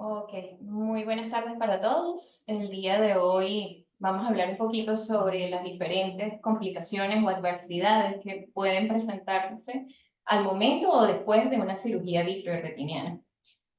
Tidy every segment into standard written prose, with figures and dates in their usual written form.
Ok, muy buenas tardes para todos. El día de hoy vamos a hablar un poquito sobre las diferentes complicaciones o adversidades que pueden presentarse al momento o después de una cirugía vitreoretiniana.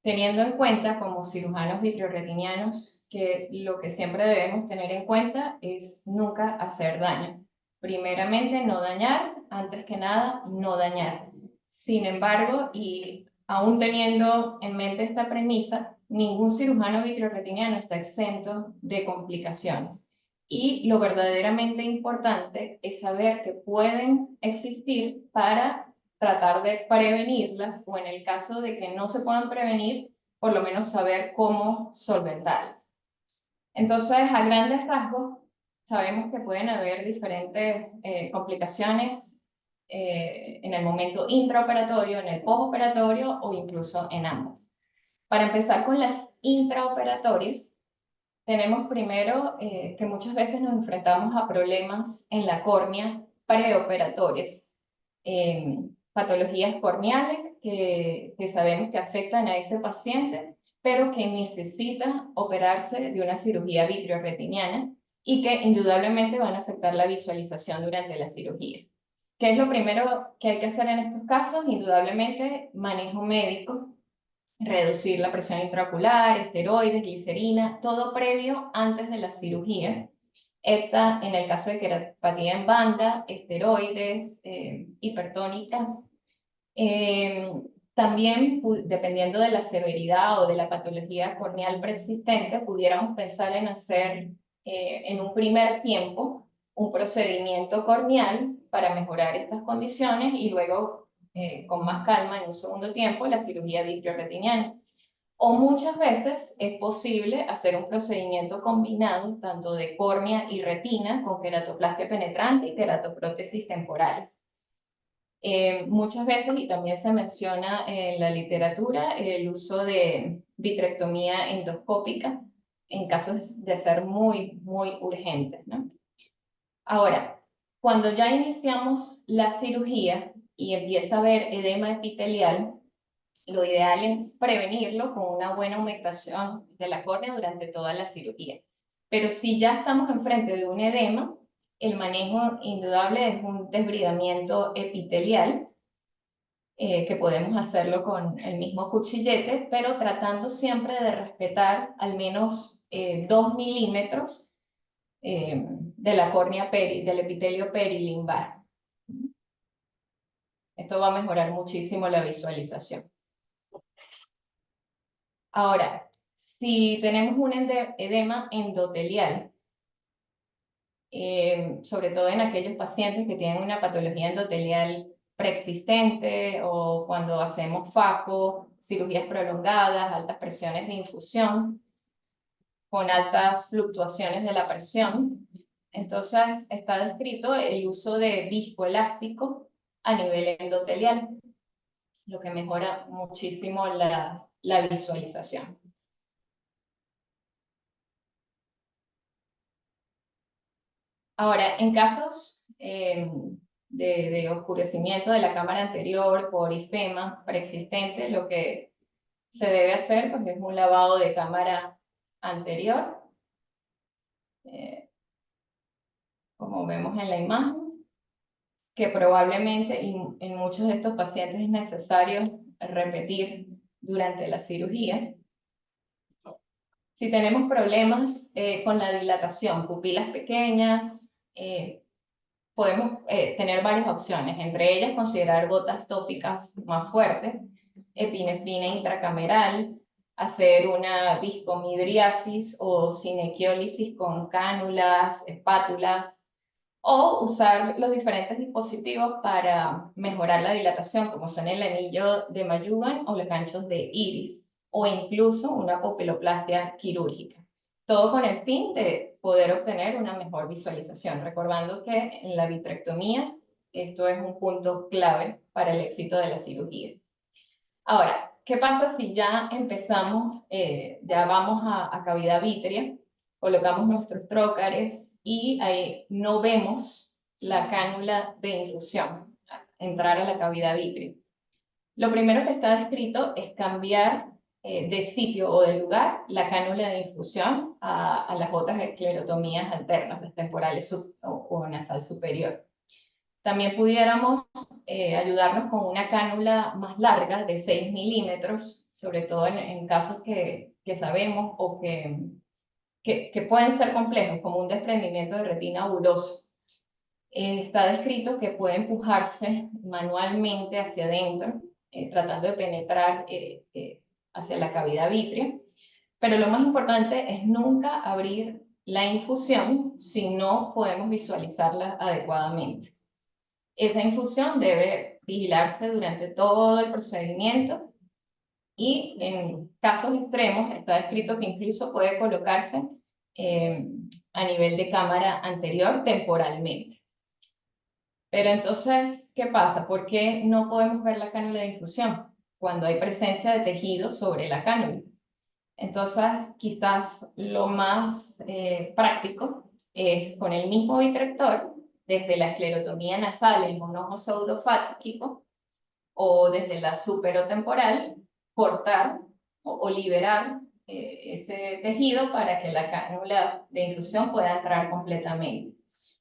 Teniendo en cuenta como cirujanos vitreoretinianos que lo que siempre debemos tener en cuenta es nunca hacer daño. Primeramente, no dañar, antes que nada, no dañar. Sin embargo, y aún teniendo en mente esta premisa, ningún cirujano vitreoretiniano está exento de complicaciones. Y lo verdaderamente importante es saber que pueden existir para tratar de prevenirlas o en el caso de que no se puedan prevenir, por lo menos saber cómo solventarlas. Entonces, a grandes rasgos, sabemos que pueden haber diferentes complicaciones en el momento intraoperatorio, en el postoperatorio o incluso en ambos. Para empezar con las intraoperatorias, tenemos primero que muchas veces nos enfrentamos a problemas en la córnea preoperatorios, patologías corneales que sabemos que afectan a ese paciente, pero que necesita operarse de una cirugía vitreoretiniana y que indudablemente van a afectar la visualización durante la cirugía. ¿Qué es lo primero que hay que hacer en estos casos? Indudablemente, manejo médico, reducir la presión intraocular, esteroides, glicerina, todo previo antes de la cirugía. Esta, en el caso de queratopatía en banda, esteroides, hipertónicas. Eh, También, dependiendo de la severidad o de la patología corneal preexistente, pudiéramos pensar en hacer en un primer tiempo un procedimiento corneal para mejorar estas condiciones y luego, con más calma, en un segundo tiempo, la cirugía vitreoretiniana. O muchas veces es posible hacer un procedimiento combinado tanto de córnea y retina con queratoplastia penetrante y queratoprótesis temporales. Muchas veces, y también se menciona en la literatura, el uso de vitrectomía endoscópica en casos de ser muy, muy urgentes, ¿no? Ahora, cuando ya iniciamos la cirugía y empieza a haber edema epitelial, lo ideal es prevenirlo con una buena humectación de la córnea durante toda la cirugía. Pero si ya estamos enfrente de un edema, el manejo indudable es un desbridamiento epitelial, que podemos hacerlo con el mismo cuchillete, pero tratando siempre de respetar al menos 2 milímetros de la córnea del epitelio perilimbar. Esto va a mejorar muchísimo la visualización. Ahora, si tenemos un edema endotelial, sobre todo en aquellos pacientes que tienen una patología endotelial preexistente o cuando hacemos FACO, cirugías prolongadas, altas presiones de infusión, con altas fluctuaciones de la presión. Entonces está descrito el uso de viscoelástico a nivel endotelial, lo que mejora muchísimo la visualización. Ahora, en casos de oscurecimiento de la cámara anterior por ifema preexistente, lo que se debe hacer pues, es un lavado de cámara anterior, eh, como vemos en la imagen, que probablemente en muchos de estos pacientes es necesario repetir durante la cirugía. Si tenemos problemas con la dilatación, pupilas pequeñas, podemos tener varias opciones, entre ellas considerar gotas tópicas más fuertes, epinefrina intracameral, hacer una viscomidriasis o cinequiólisis con cánulas, espátulas, o usar los diferentes dispositivos para mejorar la dilatación, como son el anillo de Mayugan o los ganchos de Iris, o incluso una pupiloplastia quirúrgica. Todo con el fin de poder obtener una mejor visualización, recordando que en la vitrectomía esto es un punto clave para el éxito de la cirugía. Ahora, ¿qué pasa si ya empezamos, ya vamos a cavidad vítrea, colocamos nuestros trócares y ahí no vemos la cánula de infusión entrar a la cavidad vítrea? Lo primero que está descrito es cambiar de sitio o de lugar la cánula de infusión a las otras esclerotomías alternas, las temporales o nasal superior. También pudiéramos ayudarnos con una cánula más larga de 6 milímetros, sobre todo en casos que sabemos o que pueden ser complejos, como un desprendimiento de retina abuloso. Está descrito que puede empujarse manualmente hacia adentro, tratando de penetrar hacia la cavidad vítrea, pero lo más importante es nunca abrir la infusión si no podemos visualizarla adecuadamente. Esa infusión debe vigilarse durante todo el procedimiento y en casos extremos está descrito que incluso puede colocarse a nivel de cámara anterior temporalmente. Pero entonces, ¿qué pasa? ¿Por qué no podemos ver la cánula de infusión cuando hay presencia de tejido sobre la cánula? Entonces, quizás lo más práctico es con el mismo vitrector, desde la esclerotomía nasal, el monojo pseudofáquico, o desde la superotemporal, cortar o liberar ese tejido para que la cánula de infusión pueda entrar completamente.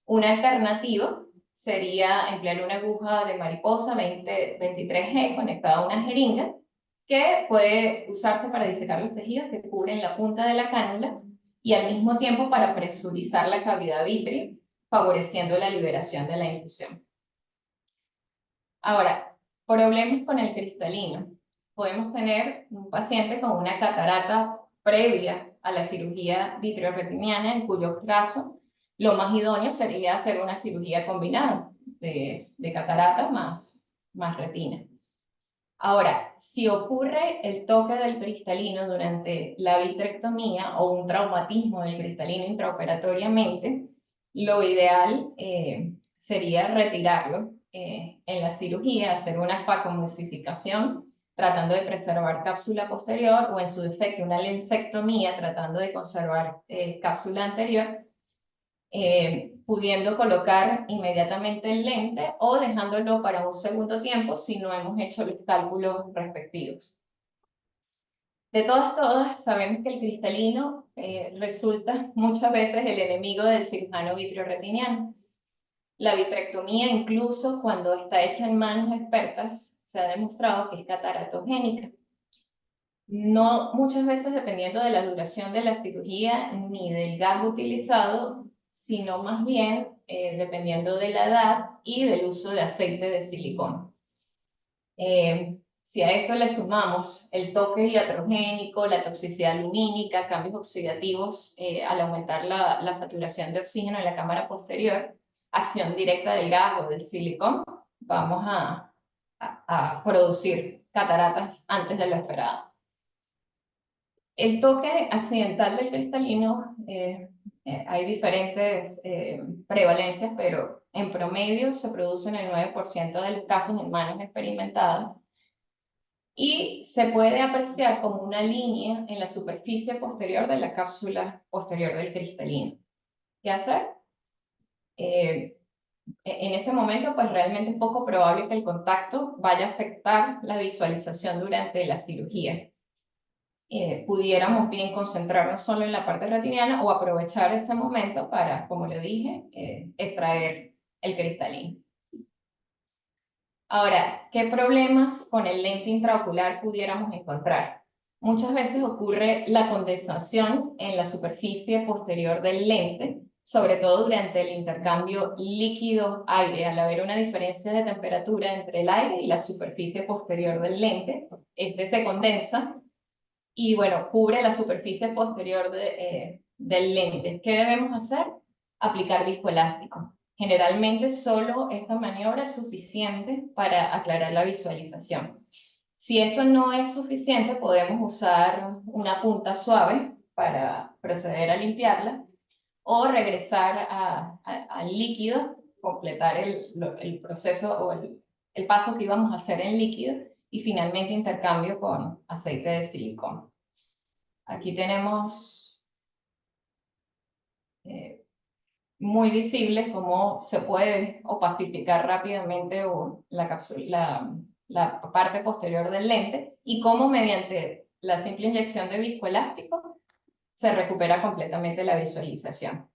Una alternativa sería emplear una aguja de mariposa 23G conectada a una jeringa que puede usarse para disecar los tejidos que cubren la punta de la cánula y al mismo tiempo para presurizar la cavidad vitrea, favoreciendo la liberación de la infusión. Ahora, problemas con el cristalino. Podemos tener un paciente con una catarata previa a la cirugía vitreoretiniana, en cuyo caso lo más idóneo sería hacer una cirugía combinada de catarata más retina. Ahora, si ocurre el toque del cristalino durante la vitrectomía o un traumatismo del cristalino intraoperatoriamente, lo ideal sería retirarlo en la cirugía, hacer una facomulsificación tratando de preservar cápsula posterior o en su defecto una lensectomía tratando de conservar cápsula anterior, pudiendo colocar inmediatamente el lente o dejándolo para un segundo tiempo si no hemos hecho los cálculos respectivos. De todas, sabemos que el cristalino resulta muchas veces el enemigo del cirujano vitreoretiniano. La vitrectomía, incluso cuando está hecha en manos expertas, se ha demostrado que es cataratogénica. No muchas veces dependiendo de la duración de la cirugía ni del gas utilizado, sino más bien dependiendo de la edad y del uso de aceite de silicona. Si a esto le sumamos el toque iatrogénico, la toxicidad lumínica, cambios oxidativos al aumentar la saturación de oxígeno en la cámara posterior, acción directa del gas o del silicón, vamos a producir cataratas antes de lo esperado. El toque accidental del cristalino, hay diferentes prevalencias, pero en promedio se produce en el 9% de los casos en manos experimentadas y se puede apreciar como una línea en la superficie posterior de la cápsula posterior del cristalino. ¿Qué hacer? En ese momento, pues realmente es poco probable que el contacto vaya a afectar la visualización durante la cirugía. Pudiéramos bien concentrarnos solo en la parte retiniana o aprovechar ese momento para, como le dije, extraer el cristalino. Ahora, ¿qué problemas con el lente intraocular pudiéramos encontrar? Muchas veces ocurre la condensación en la superficie posterior del lente, sobre todo durante el intercambio líquido-aire, al haber una diferencia de temperatura entre el aire y la superficie posterior del lente. Este se condensa y bueno, cubre la superficie posterior del lente. ¿Qué debemos hacer? Aplicar viscoelástico. Generalmente solo esta maniobra es suficiente para aclarar la visualización. Si esto no es suficiente, podemos usar una punta suave para proceder a limpiarla o regresar al líquido, completar el proceso o el paso que íbamos a hacer en líquido y finalmente intercambio con aceite de silicona. Aquí tenemos muy visible cómo se puede opacificar rápidamente la parte posterior del lente y cómo mediante la simple inyección de viscoelástico, se recupera completamente la visualización.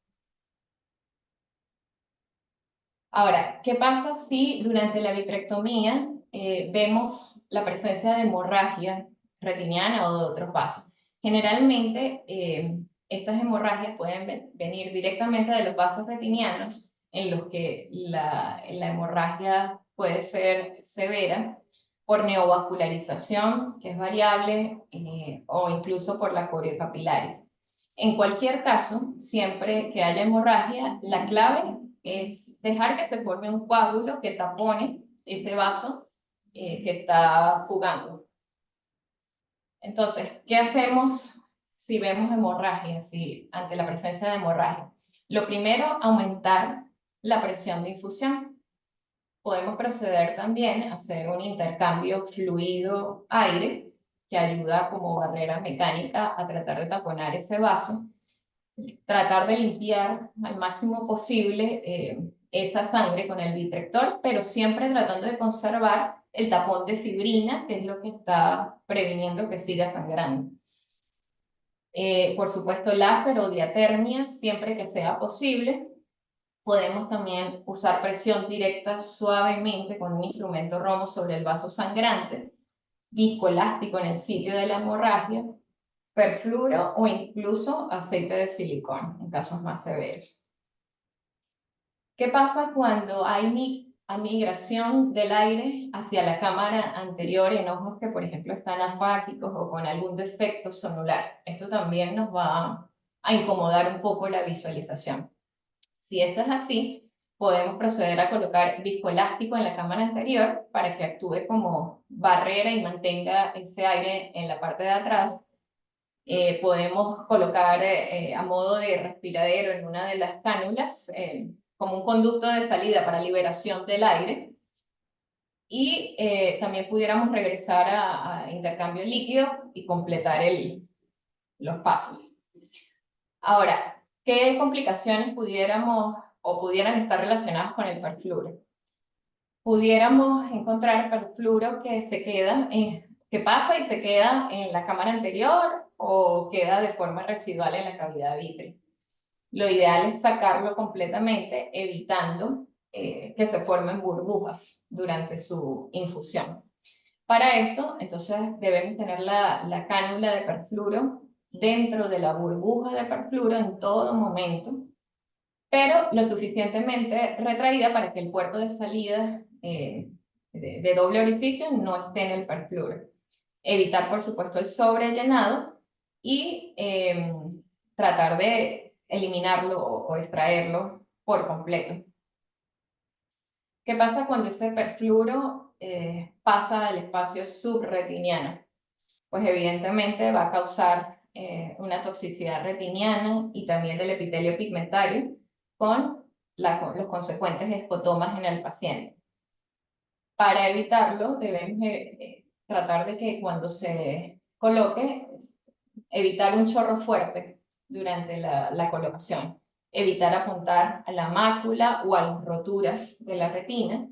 Ahora, ¿qué pasa si durante la vitrectomía vemos la presencia de hemorragia retiniana o de otros vasos? Generalmente, estas hemorragias pueden venir directamente de los vasos retinianos, en los que la hemorragia puede ser severa por neovascularización, que es variable, o incluso por la coriocapilaris. En cualquier caso, siempre que haya hemorragia, la clave es dejar que se forme un coágulo que tapone este vaso que está jugando. Entonces, ¿qué hacemos si vemos hemorragia, ante la presencia de hemorragia? Lo primero, aumentar la presión de infusión. Podemos proceder también a hacer un intercambio fluido-aire que ayuda como barrera mecánica a tratar de taponar ese vaso. Tratar de limpiar al máximo posible esa sangre con el vitrector, pero siempre tratando de conservar el tapón de fibrina, que es lo que está previniendo que siga sangrando. Por supuesto, láser o diatermia, siempre que sea posible. Podemos también usar presión directa suavemente con un instrumento Romo sobre el vaso sangrante, viscoelástico en el sitio de la hemorragia, perfluoro o incluso aceite de silicón en casos más severos. ¿Qué pasa cuando hay migración del aire hacia la cámara anterior en ojos que, por ejemplo, están afáquicos o con algún defecto sonular? Esto también nos va a incomodar un poco la visualización. Si esto es así, podemos proceder a colocar viscoelástico en la cámara anterior para que actúe como barrera y mantenga ese aire en la parte de atrás. Podemos colocar a modo de respiradero en una de las cánulas como un conducto de salida para liberación del aire, y también pudiéramos regresar a intercambio líquido y completar los pasos. Ahora, ¿qué complicaciones pudieran estar relacionadas con el perfluoro? Pudiéramos encontrar perfluoro que pasa y se queda en la cámara anterior o queda de forma residual en la cavidad vitrea. Lo ideal es sacarlo completamente, evitando que se formen burbujas durante su infusión. Para esto, entonces, debemos tener la cánula de perfluoro dentro de la burbuja de perfluoro en todo momento, pero lo suficientemente retraída para que el puerto de salida de doble orificio no esté en el perfluoro. Evitar, por supuesto, el sobrellenado y tratar de eliminarlo o extraerlo por completo. ¿Qué pasa cuando ese perfluoro pasa al espacio subretiniano? Pues evidentemente va a causar una toxicidad retiniana y también del epitelio pigmentario con los consecuentes escotomas en el paciente. Para evitarlo, debemos tratar de que cuando se coloque, evitar un chorro fuerte durante la colocación, evitar apuntar a la mácula o a las roturas de la retina,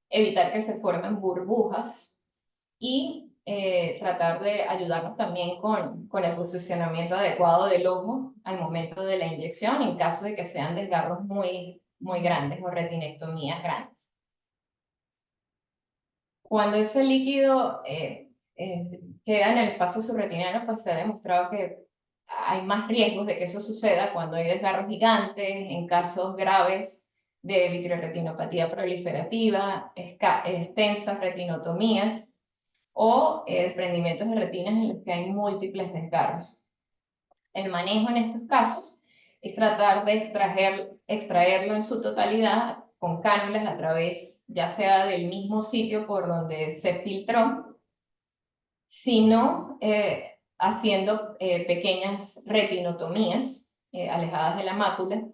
evitar que se formen burbujas y tratar de ayudarnos también con el posicionamiento adecuado del ojo al momento de la inyección en caso de que sean desgarros muy, muy grandes o retinectomías grandes. Cuando ese líquido queda en el espacio subretiniano, pues se ha demostrado que hay más riesgos de que eso suceda cuando hay desgarros gigantes, en casos graves de vitreoretinopatía proliferativa, extensas retinotomías o desprendimientos de retinas en los que hay múltiples desgarros. El manejo en estos casos es tratar de extraerlo en su totalidad con cánulas a través ya sea del mismo sitio por donde se filtró, sino haciendo pequeñas retinotomías alejadas de la mácula,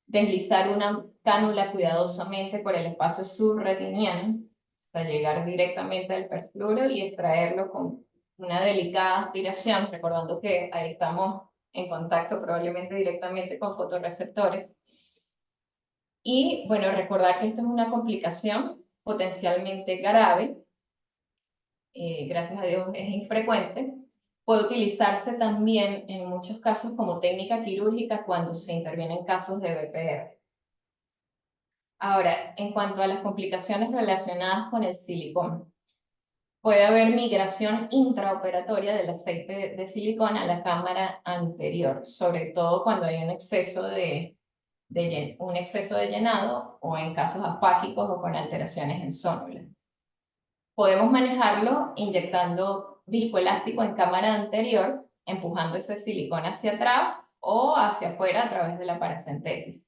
deslizar una cánula cuidadosamente por el espacio subretiniano hasta llegar directamente al perfluoro y extraerlo con una delicada aspiración, recordando que ahí estamos en contacto probablemente directamente con fotorreceptores. Y bueno, recordar que esta es una complicación potencialmente grave, gracias a Dios es infrecuente, Puede utilizarse también en muchos casos como técnica quirúrgica cuando se intervienen casos de BPR. Ahora, en cuanto a las complicaciones relacionadas con el silicón, puede haber migración intraoperatoria del aceite de silicón a la cámara anterior, sobre todo cuando hay un exceso de llenado o en casos apáquicos o con alteraciones en zónulas. Podemos manejarlo inyectando viscoelástico en cámara anterior, empujando ese silicón hacia atrás o hacia afuera a través de la paracentesis.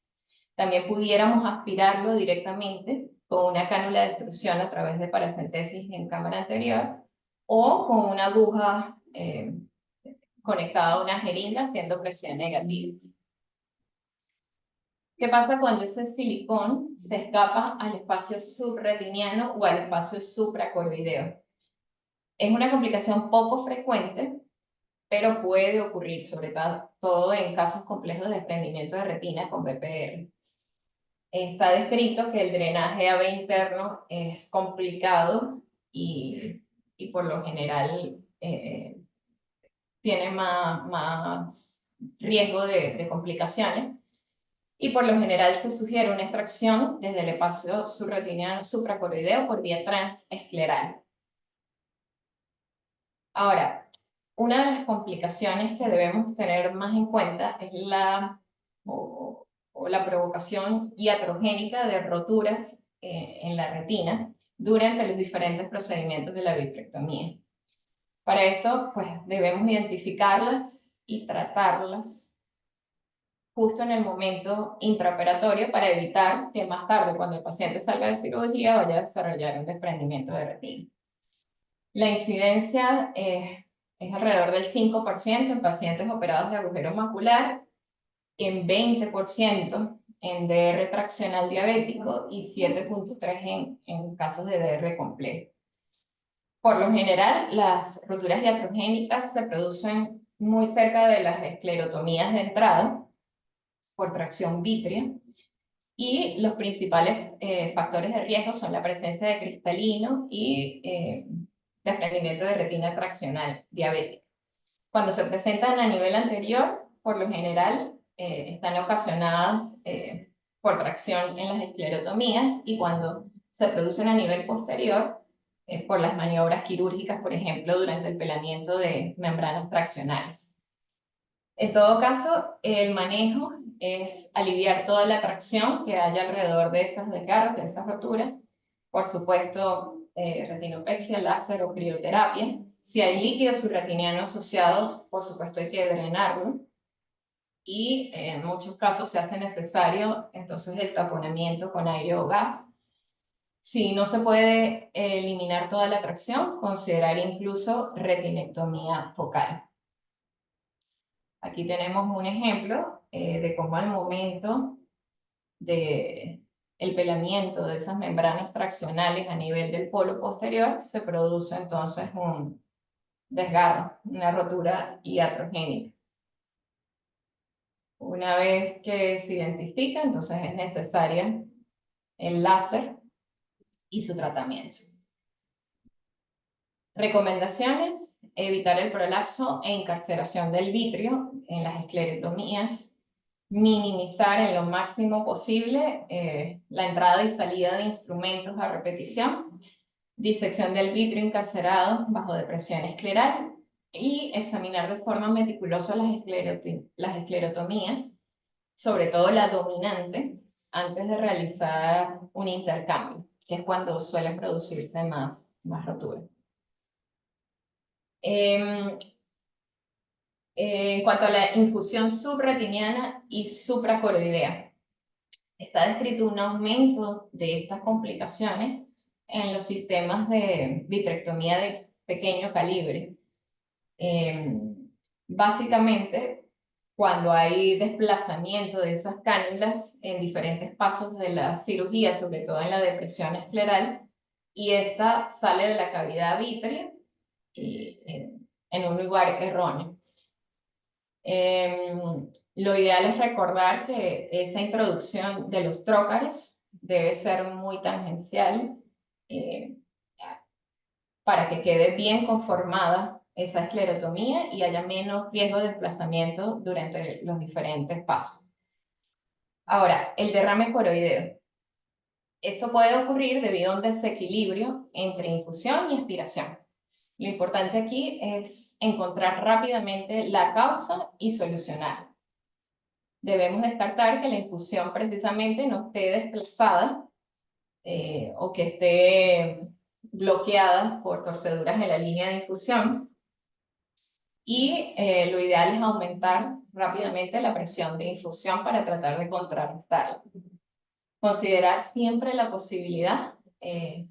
También pudiéramos aspirarlo directamente con una cánula de extrusión a través de paracentesis en cámara anterior o con una aguja conectada a una jeringa haciendo presión negativa. ¿Qué pasa cuando ese silicón se escapa al espacio subretiniano o al espacio supracoroideo? Es una complicación poco frecuente, pero puede ocurrir, sobre todo en casos complejos de desprendimiento de retina con BPR. Está descrito que el drenaje AB interno es complicado y por lo general tiene más riesgo de complicaciones. Y por lo general se sugiere una extracción desde el espacio subretiniano supracoroideo por vía transescleral. Ahora, una de las complicaciones que debemos tener más en cuenta es la provocación iatrogénica de roturas en la retina durante los diferentes procedimientos de la vitrectomía. Para esto, pues, debemos identificarlas y tratarlas justo en el momento intraoperatorio para evitar que más tarde, cuando el paciente salga de cirugía, vaya a desarrollar un desprendimiento de retina. La incidencia es alrededor del 5% en pacientes operados de agujero macular, en 20% en DR traccional diabético y 7.3% en casos de DR complejo. Por lo general, las roturas iatrogénicas se producen muy cerca de las esclerotomías de entrada por tracción vítrea y los principales factores de riesgo son la presencia de cristalino y desprendimiento de retina traccional diabética. Cuando se presentan a nivel anterior, por lo general están ocasionadas por tracción en las esclerotomías y cuando se producen a nivel posterior, por las maniobras quirúrgicas, por ejemplo, durante el pelamiento de membranas traccionales. En todo caso, el manejo es aliviar toda la tracción que haya alrededor de esas desgarros, de esas roturas. Por supuesto, retinopexia, láser o crioterapia. Si hay líquido subretiniano asociado, por supuesto hay que drenarlo. Y en muchos casos se hace necesario entonces el taponamiento con aire o gas. Si no se puede eliminar toda la tracción, considerar incluso retinectomía focal. Aquí tenemos un ejemplo de cómo al momento del pelamiento de esas membranas traccionales a nivel del polo posterior se produce entonces un desgarro, una rotura iatrogénica. Una vez que se identifica, entonces es necesaria el láser y su tratamiento. Recomendaciones: evitar el prolapso e encarceración del vitrio en las esclerotomías, minimizar en lo máximo posible la entrada y salida de instrumentos a repetición, disección del vitrio encarcerado bajo depresión escleral y examinar de forma meticulosa las esclerotomías, sobre todo la dominante, antes de realizar un intercambio, que es cuando suelen producirse más roturas. En cuanto a la infusión subretiniana y supracoroidea, está descrito un aumento de estas complicaciones en los sistemas de vitrectomía de pequeño calibre. Básicamente, cuando hay desplazamiento de esas cánulas en diferentes pasos de la cirugía, sobre todo en la depresión escleral, y esta sale de la cavidad vítrea y, en un lugar erróneo. Lo ideal es recordar que esa introducción de los trócares debe ser muy tangencial para que quede bien conformada esa esclerotomía y haya menos riesgo de desplazamiento durante los diferentes pasos. Ahora, el derrame coroideo. Esto puede ocurrir debido a un desequilibrio entre infusión y expiración. Lo importante aquí es encontrar rápidamente la causa y solucionarla. Debemos descartar que la infusión precisamente no esté desplazada o que esté bloqueada por torceduras en la línea de infusión. Y lo ideal es aumentar rápidamente la presión de infusión para tratar de contrarrestarla. Considerar siempre la posibilidad de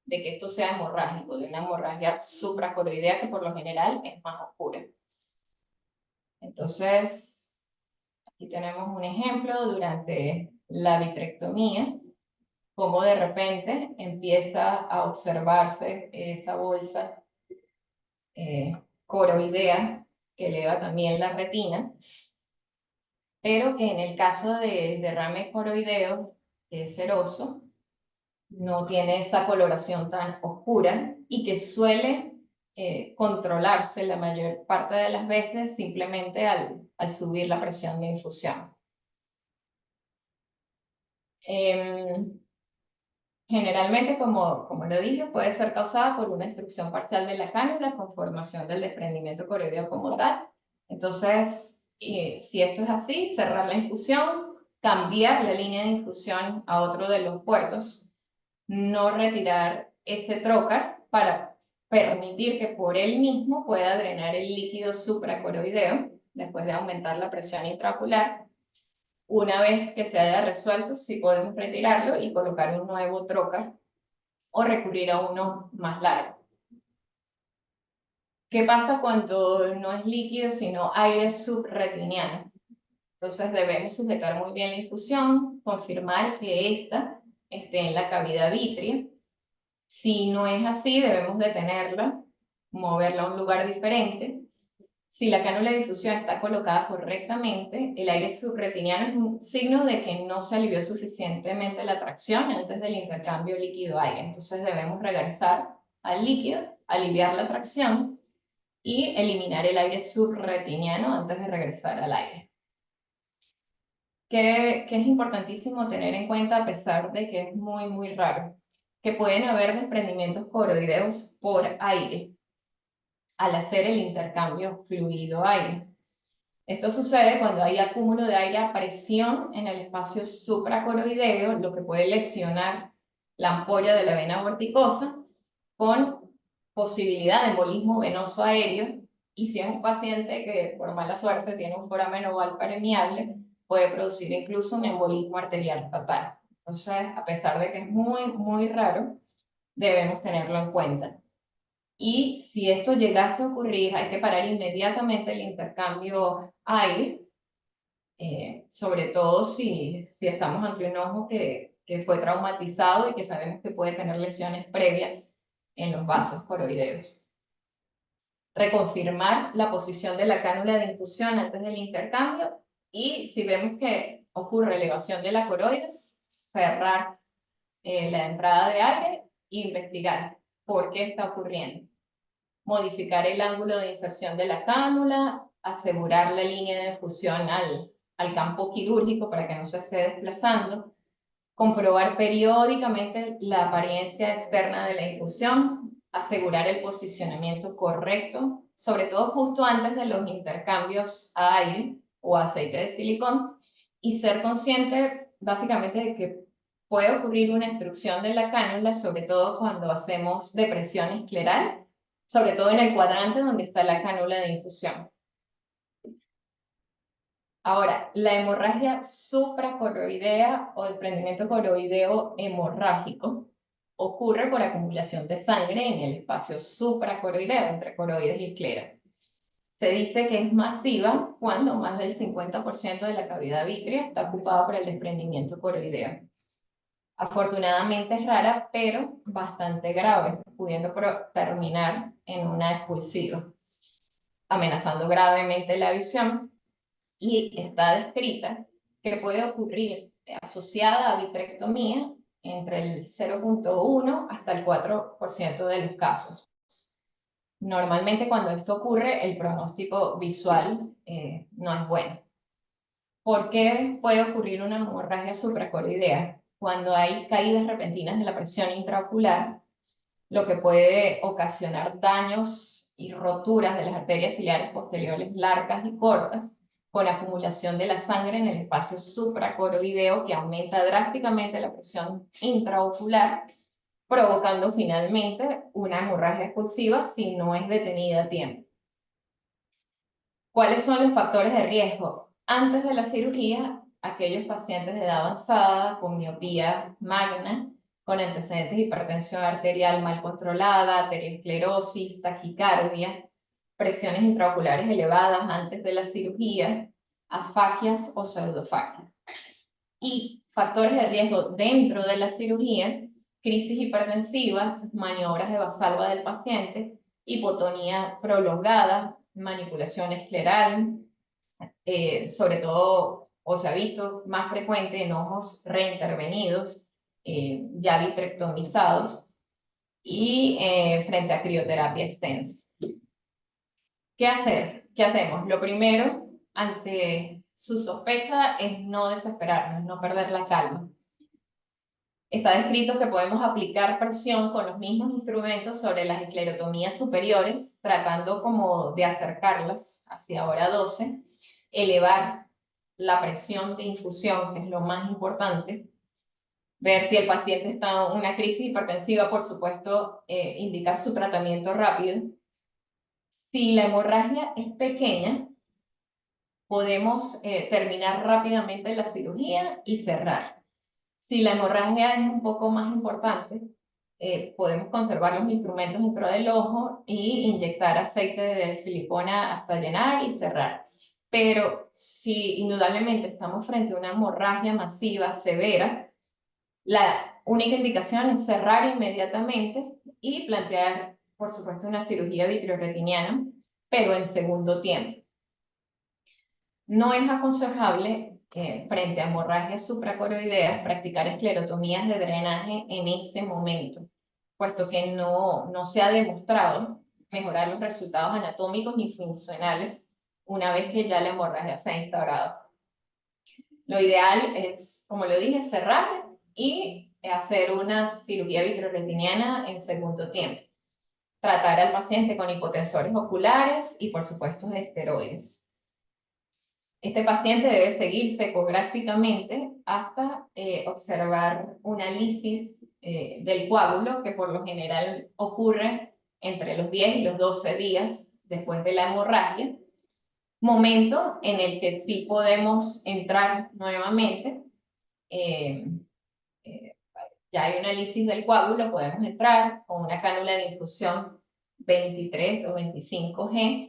que esto sea hemorrágico, de una hemorragia supracoroidea que por lo general es más oscura. Entonces, aquí tenemos un ejemplo durante la vitrectomía, cómo de repente empieza a observarse esa bolsa coroidea que eleva también la retina, pero que en el caso de derrame coroideo, que es seroso, no tiene esa coloración tan oscura y que suele controlarse la mayor parte de las veces simplemente al subir la presión de infusión. Generalmente, como lo dije, puede ser causada por una obstrucción parcial de la cánula con formación del desprendimiento coroideo como tal. Entonces, si esto es así, cerrar la infusión, cambiar la línea de infusión a otro de los puertos, no retirar ese trocar para permitir que por él mismo pueda drenar el líquido supracoroideo después de aumentar la presión intraocular. Una vez que se haya resuelto, sí podemos retirarlo y colocar un nuevo trocar o recurrir a uno más largo. ¿Qué pasa cuando no es líquido, sino aire subretiniano? Entonces debemos sujetar muy bien la infusión, confirmar que ésta esté en la cavidad vítrea. Si no es así, debemos detenerla, moverla a un lugar diferente. Si la cánula de difusión está colocada correctamente, el aire subretiniano es un signo de que no se alivió suficientemente la tracción antes del intercambio líquido-aire. Entonces debemos regresar al líquido, aliviar la tracción y eliminar el aire subretiniano antes de regresar al aire. Que es importantísimo tener en cuenta, a pesar de que es muy raro, que pueden haber desprendimientos coroideos por aire al hacer el intercambio fluido-aire. Esto sucede cuando hay acúmulo de aire a presión en el espacio supracoroideo, lo que puede lesionar la ampolla de la vena vorticosa con posibilidad de embolismo venoso aéreo, y si es un paciente que por mala suerte tiene un foramen oval permeable, puede producir incluso un embolismo arterial fatal. Entonces, a pesar de que es muy raro, debemos tenerlo en cuenta. Y si esto llegase a ocurrir, hay que parar inmediatamente el intercambio aire, sobre todo si estamos ante un ojo que fue traumatizado y que sabemos que puede tener lesiones previas en los vasos coroideos. Reconfirmar la posición de la cánula de infusión antes del intercambio, y si vemos que ocurre elevación de la coroides, cerrar la entrada de aire e investigar por qué está ocurriendo. Modificar el ángulo de inserción de la cánula, asegurar la línea de infusión al campo quirúrgico para que no se esté desplazando, comprobar periódicamente la apariencia externa de la infusión, asegurar el posicionamiento correcto, sobre todo justo antes de los intercambios a aire o aceite de silicón, y ser consciente básicamente de que puede ocurrir una obstrucción de la cánula, sobre todo cuando hacemos depresión escleral, sobre todo en el cuadrante donde está la cánula de infusión. Ahora, la hemorragia supracoroidea o desprendimiento coroideo hemorrágico ocurre por acumulación de sangre en el espacio supracoroideo, entre coroides y esclera. Se dice que es masiva cuando más del 50% de la cavidad vítrea está ocupada por el desprendimiento coroideo. Afortunadamente es rara, pero bastante grave, pudiendo terminar en una expulsiva, amenazando gravemente la visión, y está descrita que puede ocurrir asociada a vitrectomía entre el 0.1 hasta el 4% de los casos. Normalmente cuando esto ocurre, el pronóstico visual no es bueno. ¿Por qué puede ocurrir una hemorragia supracoroidea? Cuando hay caídas repentinas de la presión intraocular, lo que puede ocasionar daños y roturas de las arterias ciliares posteriores largas y cortas, con acumulación de la sangre en el espacio supracoroideo que aumenta drásticamente la presión intraocular, provocando finalmente una hemorragia expulsiva si no es detenida a tiempo. ¿Cuáles son los factores de riesgo? Antes de la cirugía, aquellos pacientes de edad avanzada con miopía magna, con antecedentes de hipertensión arterial mal controlada, arteriosclerosis, taquicardia, presiones intraoculares elevadas antes de la cirugía, afaquias o pseudofaquias. Y factores de riesgo dentro de la cirugía, crisis hipertensivas, maniobras de Valsalva del paciente, hipotonía prolongada, manipulación escleral, sobre todo, o se ha visto más frecuente en ojos reintervenidos, ya vitrectomizados, y frente a crioterapia extensa. ¿Qué hacer? ¿Qué hacemos? Lo primero, ante su sospecha, es no desesperarnos, no perder la calma. Está descrito que podemos aplicar presión con los mismos instrumentos sobre las esclerotomías superiores, tratando como de acercarlas hacia hora 12, elevar la presión de infusión, que es lo más importante, ver si el paciente está en una crisis hipertensiva, por supuesto, indicar su tratamiento rápido. Si la hemorragia es pequeña, podemos terminar rápidamente la cirugía y cerrar. Si la hemorragia es un poco más importante, podemos conservar los instrumentos dentro del ojo y inyectar aceite de silicona hasta llenar y cerrar. Pero si indudablemente estamos frente a una hemorragia masiva severa, la única indicación es cerrar inmediatamente y plantear, por supuesto, una cirugía vitreoretiniana, pero en segundo tiempo. No es aconsejable frente a hemorragias supracoroideas practicar esclerotomías de drenaje en ese momento, puesto que no se ha demostrado mejorar los resultados anatómicos ni funcionales una vez que ya la hemorragia se ha instaurado. Lo ideal es, como lo dije, cerrar y hacer una cirugía vitreoretiniana en segundo tiempo. Tratar al paciente con hipotensores oculares y, por supuesto, de esteroides. Este paciente debe seguirse ecográficamente hasta observar una lisis del coágulo, que por lo general ocurre entre los 10 y los 12 días después de la hemorragia, momento en el que sí podemos entrar nuevamente. Ya hay una lisis del coágulo, podemos entrar con una cánula de infusión 23 o 25G,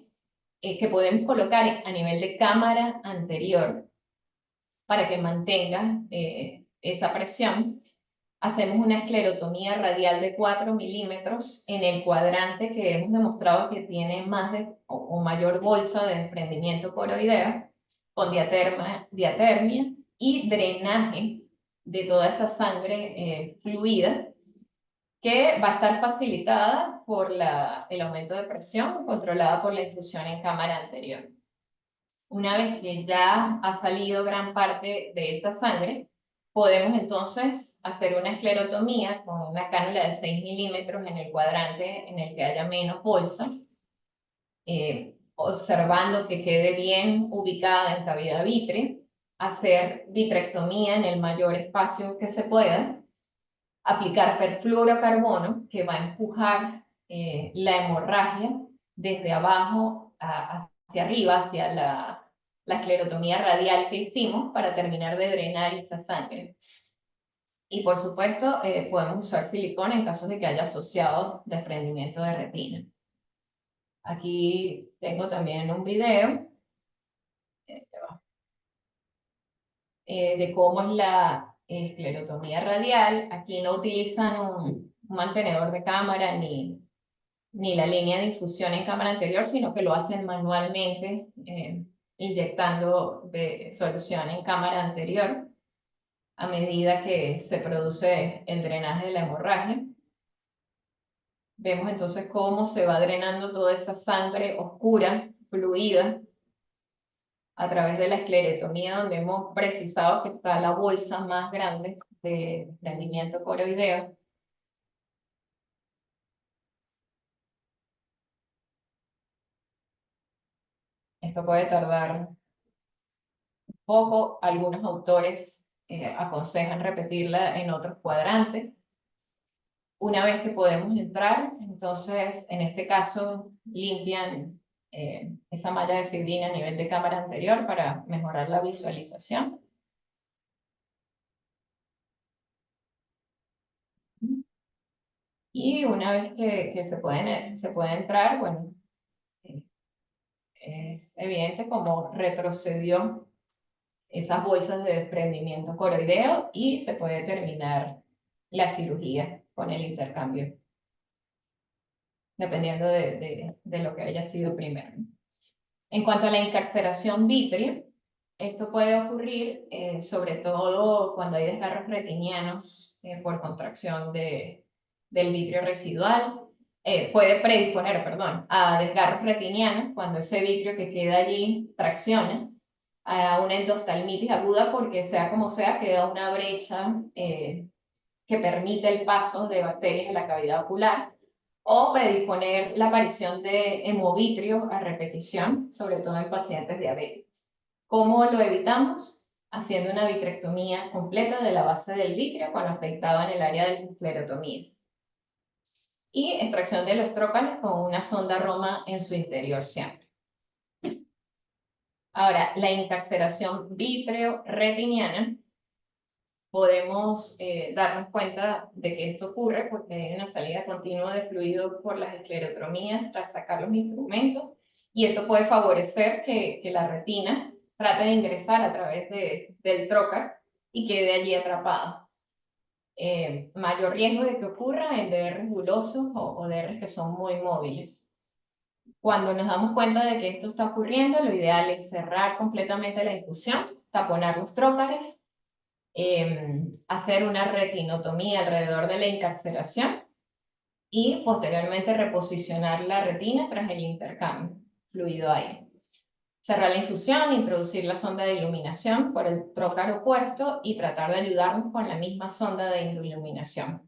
que podemos colocar a nivel de cámara anterior para que mantenga esa presión. Hacemos una esclerotomía radial de 4 milímetros en el cuadrante que hemos demostrado que tiene más o mayor bolsa de desprendimiento coroideo, con diatermia y drenaje de toda esa sangre fluida, que va a estar facilitada por el aumento de presión, controlada por la infusión en cámara anterior. Una vez que ya ha salido gran parte de esa sangre, podemos entonces hacer una esclerotomía con una cánula de 6 milímetros en el cuadrante en el que haya menos bolsa, observando que quede bien ubicada en cavidad vitrea, hacer vitrectomía en el mayor espacio que se pueda, aplicar perfluorocarbono, que va a empujar la hemorragia desde abajo hacia arriba, hacia la esclerotomía radial que hicimos para terminar de drenar esa sangre. Y por supuesto, podemos usar silicona en caso de que haya asociado desprendimiento de retina. Aquí tengo también un video de cómo es la esclerotomía radial. Aquí no utilizan un mantenedor de cámara ni la línea de infusión en cámara anterior, sino que lo hacen manualmente, inyectando solución en cámara anterior a medida que se produce el drenaje de la hemorragia. Vemos entonces cómo se va drenando toda esa sangre oscura, fluida, a través de la esclerotomía, donde hemos precisado que está la bolsa más grande de desprendimiento coroideo. Esto puede tardar un poco. Algunos autores aconsejan repetirla en otros cuadrantes. Una vez que podemos entrar, entonces, en este caso, limpian esa malla de fibrina a nivel de cámara anterior para mejorar la visualización. Y una vez que se puede entrar, bueno, eh, es evidente cómo retrocedió esas bolsas de desprendimiento coroideo y se puede terminar la cirugía con el intercambio, dependiendo de lo que haya sido primero. En cuanto a la encarceración vítrea, esto puede ocurrir sobre todo cuando hay desgarros retinianos por contracción del vitrio residual. Puede predisponer, perdón, a desgarros retinianos cuando ese vitrio que queda allí tracciona a una endoftalmitis aguda porque sea como sea queda una brecha que permite el paso de bacterias en la cavidad ocular, o predisponer la aparición de hemovitrio a repetición, sobre todo en pacientes diabéticos. ¿Cómo lo evitamos? Haciendo una vitrectomía completa de la base del vitrio cuando afectaba en el área de las esclerotomías. Y extracción de los trócalos con una sonda Roma en su interior siempre. Ahora, la encarceración vitreo-retiniana, podemos darnos cuenta de que esto ocurre porque hay una salida continua de fluido por las esclerotomías tras sacar los instrumentos, y esto puede favorecer que la retina trate de ingresar a través del trócar y quede allí atrapada. Mayor riesgo de que ocurra en DRs bulosos o DRs que son muy móviles. Cuando nos damos cuenta de que esto está ocurriendo, lo ideal es cerrar completamente la infusión, taponar los trócares, hacer una retinotomía alrededor de la encarceración y posteriormente reposicionar la retina tras el intercambio fluido-aire. Cerrar la infusión, introducir la sonda de iluminación por el trócar opuesto y tratar de ayudarnos con la misma sonda de iluminación.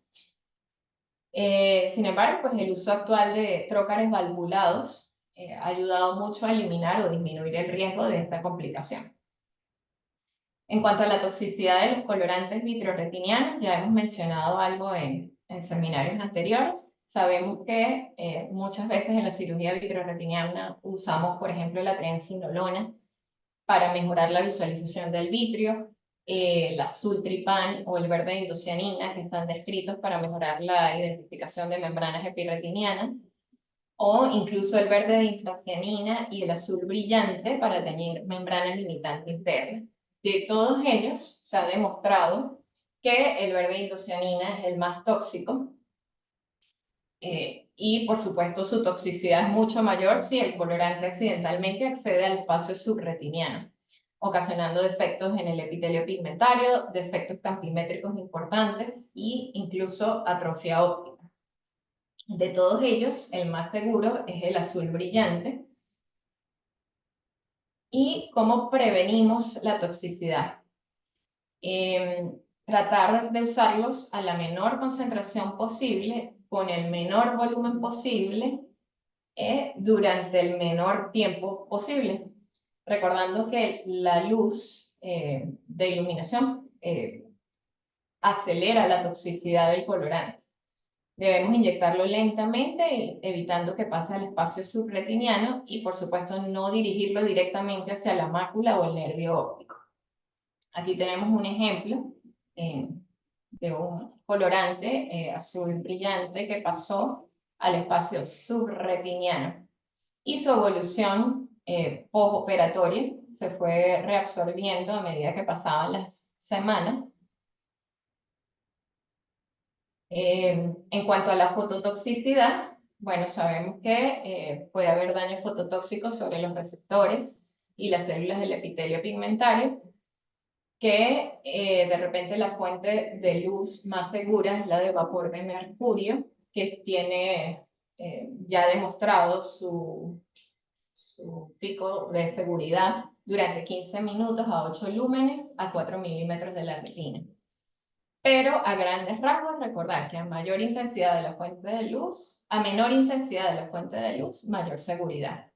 Sin embargo, pues el uso actual de trócares valvulados ha ayudado mucho a eliminar o disminuir el riesgo de esta complicación. En cuanto a la toxicidad de los colorantes vitreoretinianos, ya hemos mencionado algo en seminarios anteriores. Sabemos que muchas veces en la cirugía vitreoretiniana usamos, por ejemplo, la triamcinolona para mejorar la visualización del vitrio, el azul tripán o el verde indocianina, que están descritos para mejorar la identificación de membranas epirretinianas, o incluso el verde de infracianina y el azul brillante para teñir membranas limitantes verdes. De todos ellos se ha demostrado que el verde indocianina es el más tóxico, y por supuesto su toxicidad es mucho mayor si el colorante accidentalmente accede al espacio subretiniano, ocasionando defectos en el epitelio pigmentario, defectos campimétricos importantes e incluso atrofia óptica. De todos ellos, el más seguro es el azul brillante. ¿Y cómo prevenimos la toxicidad? Tratar de usarlos a la menor concentración posible, con el menor volumen posible, durante el menor tiempo posible. Recordando que la luz de iluminación acelera la toxicidad del colorante. Debemos inyectarlo lentamente, evitando que pase al espacio subretiniano y, por supuesto, no dirigirlo directamente hacia la mácula o el nervio óptico. Aquí tenemos un ejemplo de un colorante azul brillante que pasó al espacio subretiniano y su evolución postoperatoria se fue reabsorbiendo a medida que pasaban las semanas. En cuanto a la fototoxicidad, bueno, sabemos que puede haber daño fototóxico sobre los receptores y las células del epitelio pigmentario, que de repente la fuente de luz más segura es la de vapor de mercurio, que tiene ya ha demostrado su pico de seguridad durante 15 minutos a 8 lúmenes a 4 milímetros de la retina. Pero a grandes rasgos, recordar que a mayor intensidad de la fuente de luz, a menor intensidad de la fuente de luz, mayor seguridad.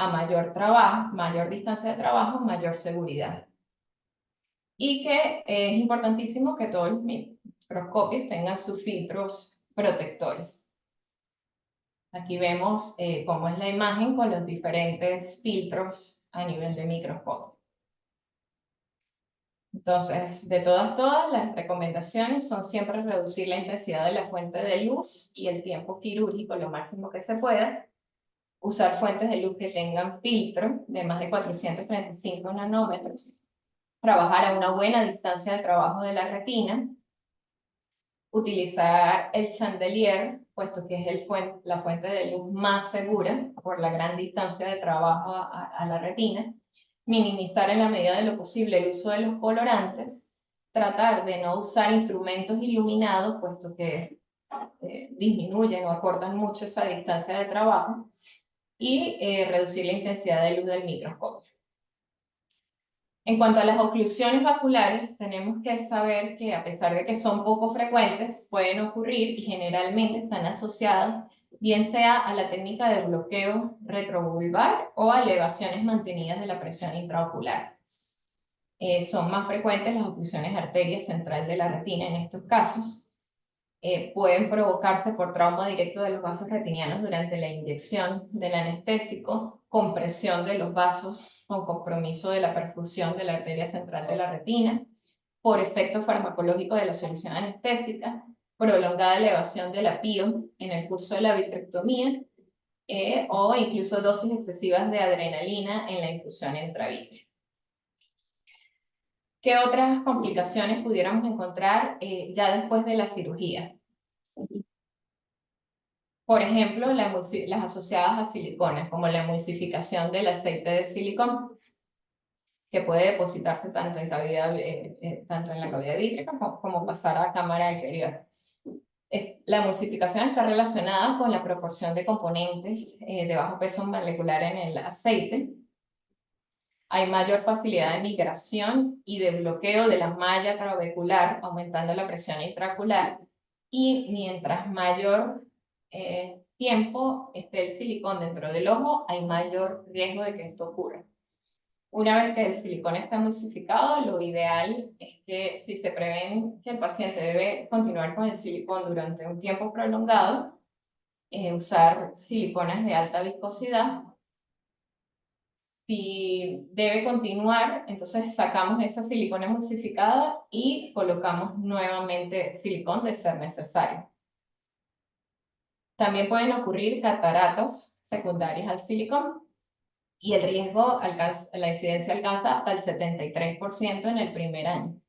A mayor trabajo, mayor distancia de trabajo, mayor seguridad. Y que es importantísimo que todos los microscopios tengan sus filtros protectores. Aquí vemos cómo es la imagen con los diferentes filtros a nivel de microscopio. Entonces, de todas, las recomendaciones son siempre reducir la intensidad de la fuente de luz y el tiempo quirúrgico lo máximo que se pueda. Usar fuentes de luz que tengan filtro de más de 435 nanómetros. Trabajar a una buena distancia de trabajo de la retina. Utilizar el chandelier, puesto que es la fuente de luz más segura por la gran distancia de trabajo a la retina. Minimizar en la medida de lo posible el uso de los colorantes. Tratar de no usar instrumentos iluminados, puesto que disminuyen o acortan mucho esa distancia de trabajo. Y reducir la intensidad de luz del microscopio. En cuanto a las oclusiones oculares, tenemos que saber que a pesar de que son poco frecuentes, pueden ocurrir y generalmente están asociadas bien sea a la técnica de bloqueo retrovulvar o a elevaciones mantenidas de la presión intraocular. Son más frecuentes las oclusiones de arteria central de la retina en estos casos. Pueden provocarse por trauma directo de los vasos retinianos durante la inyección del anestésico, compresión de los vasos con compromiso de la perfusión de la arteria central de la retina, por efecto farmacológico de la solución anestésica, prolongada elevación de la PIO en el curso de la vitrectomía, o incluso dosis excesivas de adrenalina en la infusión intravítrea. ¿Qué otras complicaciones pudiéramos encontrar ya después de la cirugía? Por ejemplo, las asociadas a siliconas, como la emulsificación del aceite de silicón, que puede depositarse tanto en la cavidad vítrica como pasar a cámara anterior. La emulsificación está relacionada con la proporción de componentes de bajo peso molecular en el aceite. Hay mayor facilidad de migración y de bloqueo de la malla trabecular, aumentando la presión intraocular. Y mientras mayor tiempo esté el silicón dentro del ojo, hay mayor riesgo de que esto ocurra. Una vez que el silicón está emulsificado, lo ideal es que si se prevé que el paciente debe continuar con el silicón durante un tiempo prolongado, usar siliconas de alta viscosidad. Si debe continuar, entonces sacamos esa silicona emulsificada y colocamos nuevamente silicón de ser necesario. También pueden ocurrir cataratas secundarias al silicón y el riesgo la incidencia alcanza hasta el 73% en el primer año.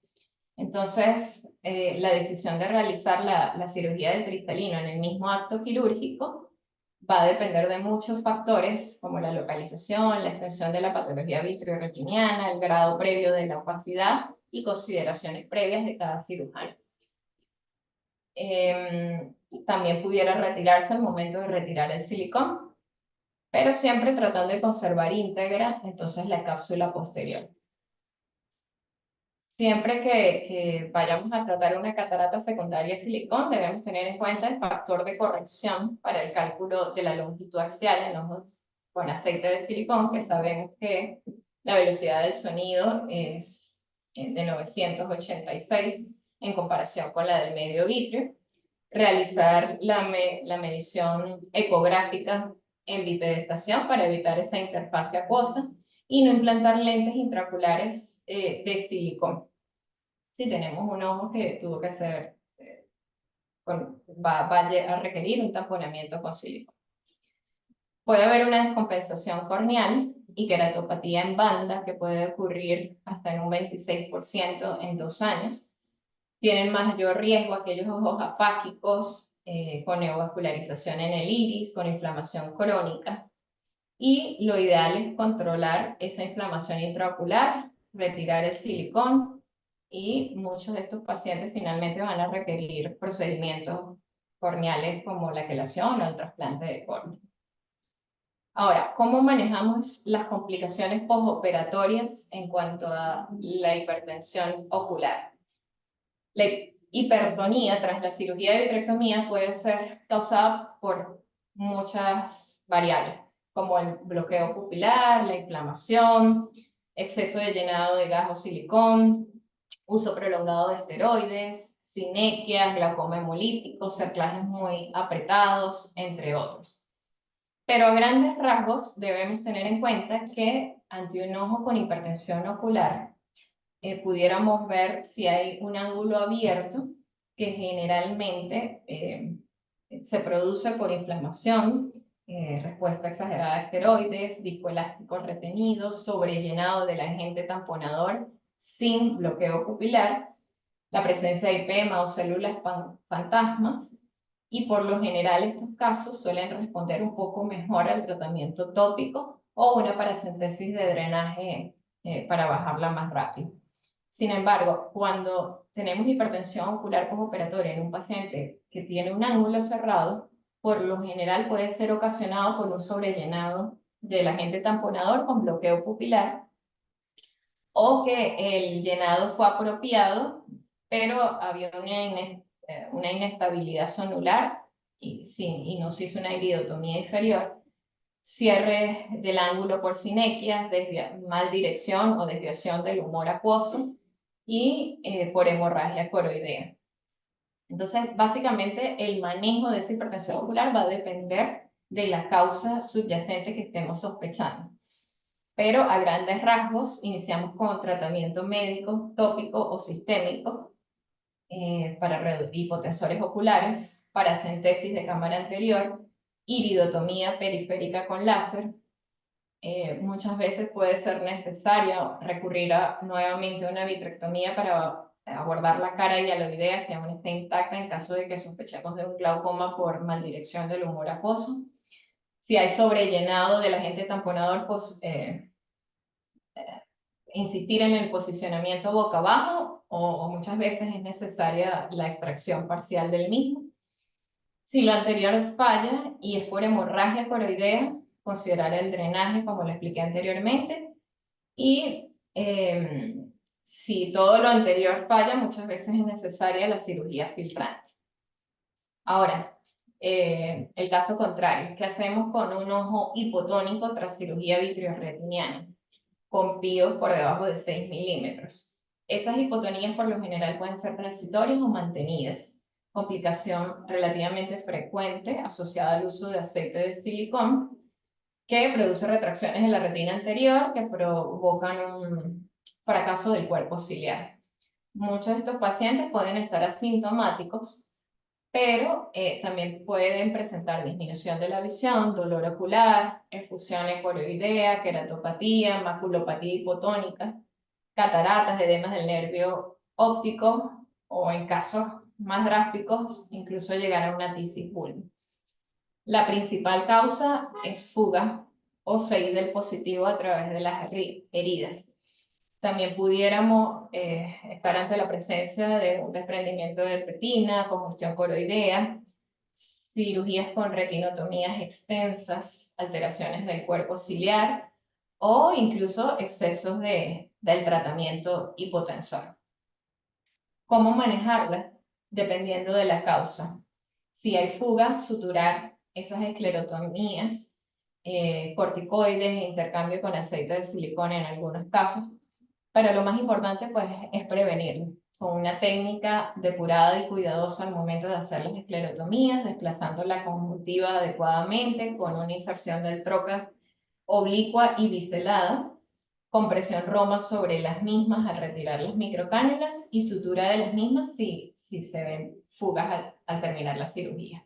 Entonces, la decisión de realizar la cirugía del cristalino en el mismo acto quirúrgico va a depender de muchos factores como la localización, la extensión de la patología vitreoretiniana, el grado previo de la opacidad y consideraciones previas de cada cirujano. También pudiera retirarse al momento de retirar el silicón, pero siempre tratando de conservar íntegra entonces la cápsula posterior. Siempre que vayamos a tratar una catarata secundaria de silicón, debemos tener en cuenta el factor de corrección para el cálculo de la longitud axial en ojos con aceite de silicón, que sabemos que la velocidad del sonido es de 986 en comparación con la del medio vítreo. Realizar la medición ecográfica en bipedestación para evitar esa interfaz acuosa y no implantar lentes intraoculares de silicón. Si tenemos un ojo que tuvo que ser, va a requerir un tamponamiento con silicón. Puede haber una descompensación corneal y queratopatía en banda que puede ocurrir hasta en un 26% en 2 años. Tienen mayor riesgo aquellos ojos apáquicos con neovascularización en el iris, con inflamación crónica. Y lo ideal es controlar esa inflamación intraocular, retirar el silicón y muchos de estos pacientes finalmente van a requerir procedimientos corneales como la quelación o el trasplante de córnea. Ahora, ¿cómo manejamos las complicaciones postoperatorias en cuanto a la hipertensión ocular? La hipertonía tras la cirugía de vitrectomía puede ser causada por muchas variables, como el bloqueo pupilar, la inflamación, exceso de llenado de gas o silicón, uso prolongado de esteroides, sinequias, glaucoma hemolítico, cerclajes muy apretados, entre otros. Pero a grandes rasgos debemos tener en cuenta que ante un ojo con hipertensión ocular, pudiéramos ver si hay un ángulo abierto que generalmente se produce por inflamación, respuesta exagerada a esteroides, disco elástico retenido, sobrellenado del agente tamponador sin bloqueo pupilar, la presencia de ipema o células fantasmas, y por lo general estos casos suelen responder un poco mejor al tratamiento tópico o una paracentesis de drenaje para bajarla más rápido. Sin embargo, cuando tenemos hipertensión ocular postoperatoria en un paciente que tiene un ángulo cerrado, por lo general puede ser ocasionado por un sobrellenado del agente tamponador con bloqueo pupilar, o que el llenado fue apropiado, pero había una inestabilidad zonular y no se hizo una iridotomía inferior, cierre del ángulo por sinequias, mal dirección o desviación del humor acuoso y por hemorragia coroidea. Entonces, básicamente, el manejo de esa hipertensión ocular va a depender de la causa subyacente que estemos sospechando. Pero a grandes rasgos, iniciamos con tratamiento médico, tópico o sistémico para reducir hipotensores oculares, paracentesis de cámara anterior, iridotomía periférica con láser. Muchas veces puede ser necesario recurrir nuevamente a una vitrectomía para abordar la cara hialoidea si aún está intacta en caso de que sospechemos de un glaucoma por maldirección del humor acuoso. Si hay sobrellenado del agente tamponador, pues insistir en el posicionamiento boca abajo o muchas veces es necesaria la extracción parcial del mismo. Si lo anterior falla y es por hemorragia coroidea, considerar el drenaje como lo expliqué anteriormente. Y si todo lo anterior falla, muchas veces es necesaria la cirugía filtrante. Ahora, el caso contrario, ¿qué hacemos con un ojo hipotónico tras cirugía vitreoretiniana, con píos por debajo de 6 milímetros? Esas hipotonías por lo general pueden ser transitorias o mantenidas. Complicación relativamente frecuente asociada al uso de aceite de silicón, que produce retracciones en la retina anterior que provocan un fracaso del cuerpo ciliar. Muchos de estos pacientes pueden estar asintomáticos, pero también pueden presentar disminución de la visión, dolor ocular, efusión coroidea, queratopatía, maculopatía hipotónica, cataratas, edemas del nervio óptico o en casos más drásticos, incluso llegar a una tisis bulbar. La principal causa es fuga o seguir del positivo a través de las heridas. También pudiéramos estar ante la presencia de un desprendimiento de retina, congestión coroidea, cirugías con retinotomías extensas, alteraciones del cuerpo ciliar o incluso excesos del tratamiento hipotensor. ¿Cómo manejarla? Dependiendo de la causa. Si hay fugas, suturar esas esclerotomías, corticoides, intercambio con aceite de silicona en algunos casos. Pero lo más importante pues es prevenirlo con una técnica depurada y cuidadosa al momento de hacer las esclerotomías, desplazando la conjuntiva adecuadamente con una inserción del trocar oblicua y biselada, compresión roma sobre las mismas al retirar las microcánulas y sutura de las mismas si se ven fugas al terminar la cirugía.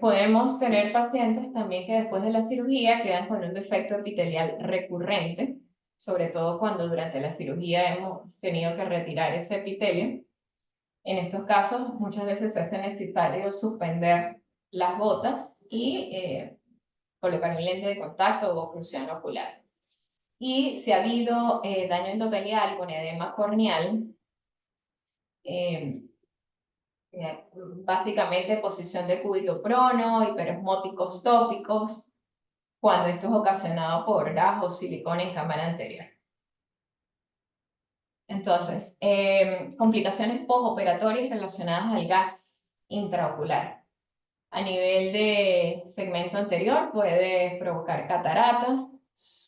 Podemos tener pacientes también que después de la cirugía quedan con un defecto epitelial recurrente, sobre todo cuando durante la cirugía hemos tenido que retirar ese epitelio. En estos casos, muchas veces se hace necesario suspender las gotas y colocar un lente de contacto o oclusión ocular. Y si ha habido daño endotelial con edema corneal, básicamente posición de cúbito prono, hiperesmóticos tópicos, cuando esto es ocasionado por gas o silicona en cámara anterior. Entonces, complicaciones postoperatorias relacionadas al gas intraocular. A nivel de segmento anterior puede provocar catarata,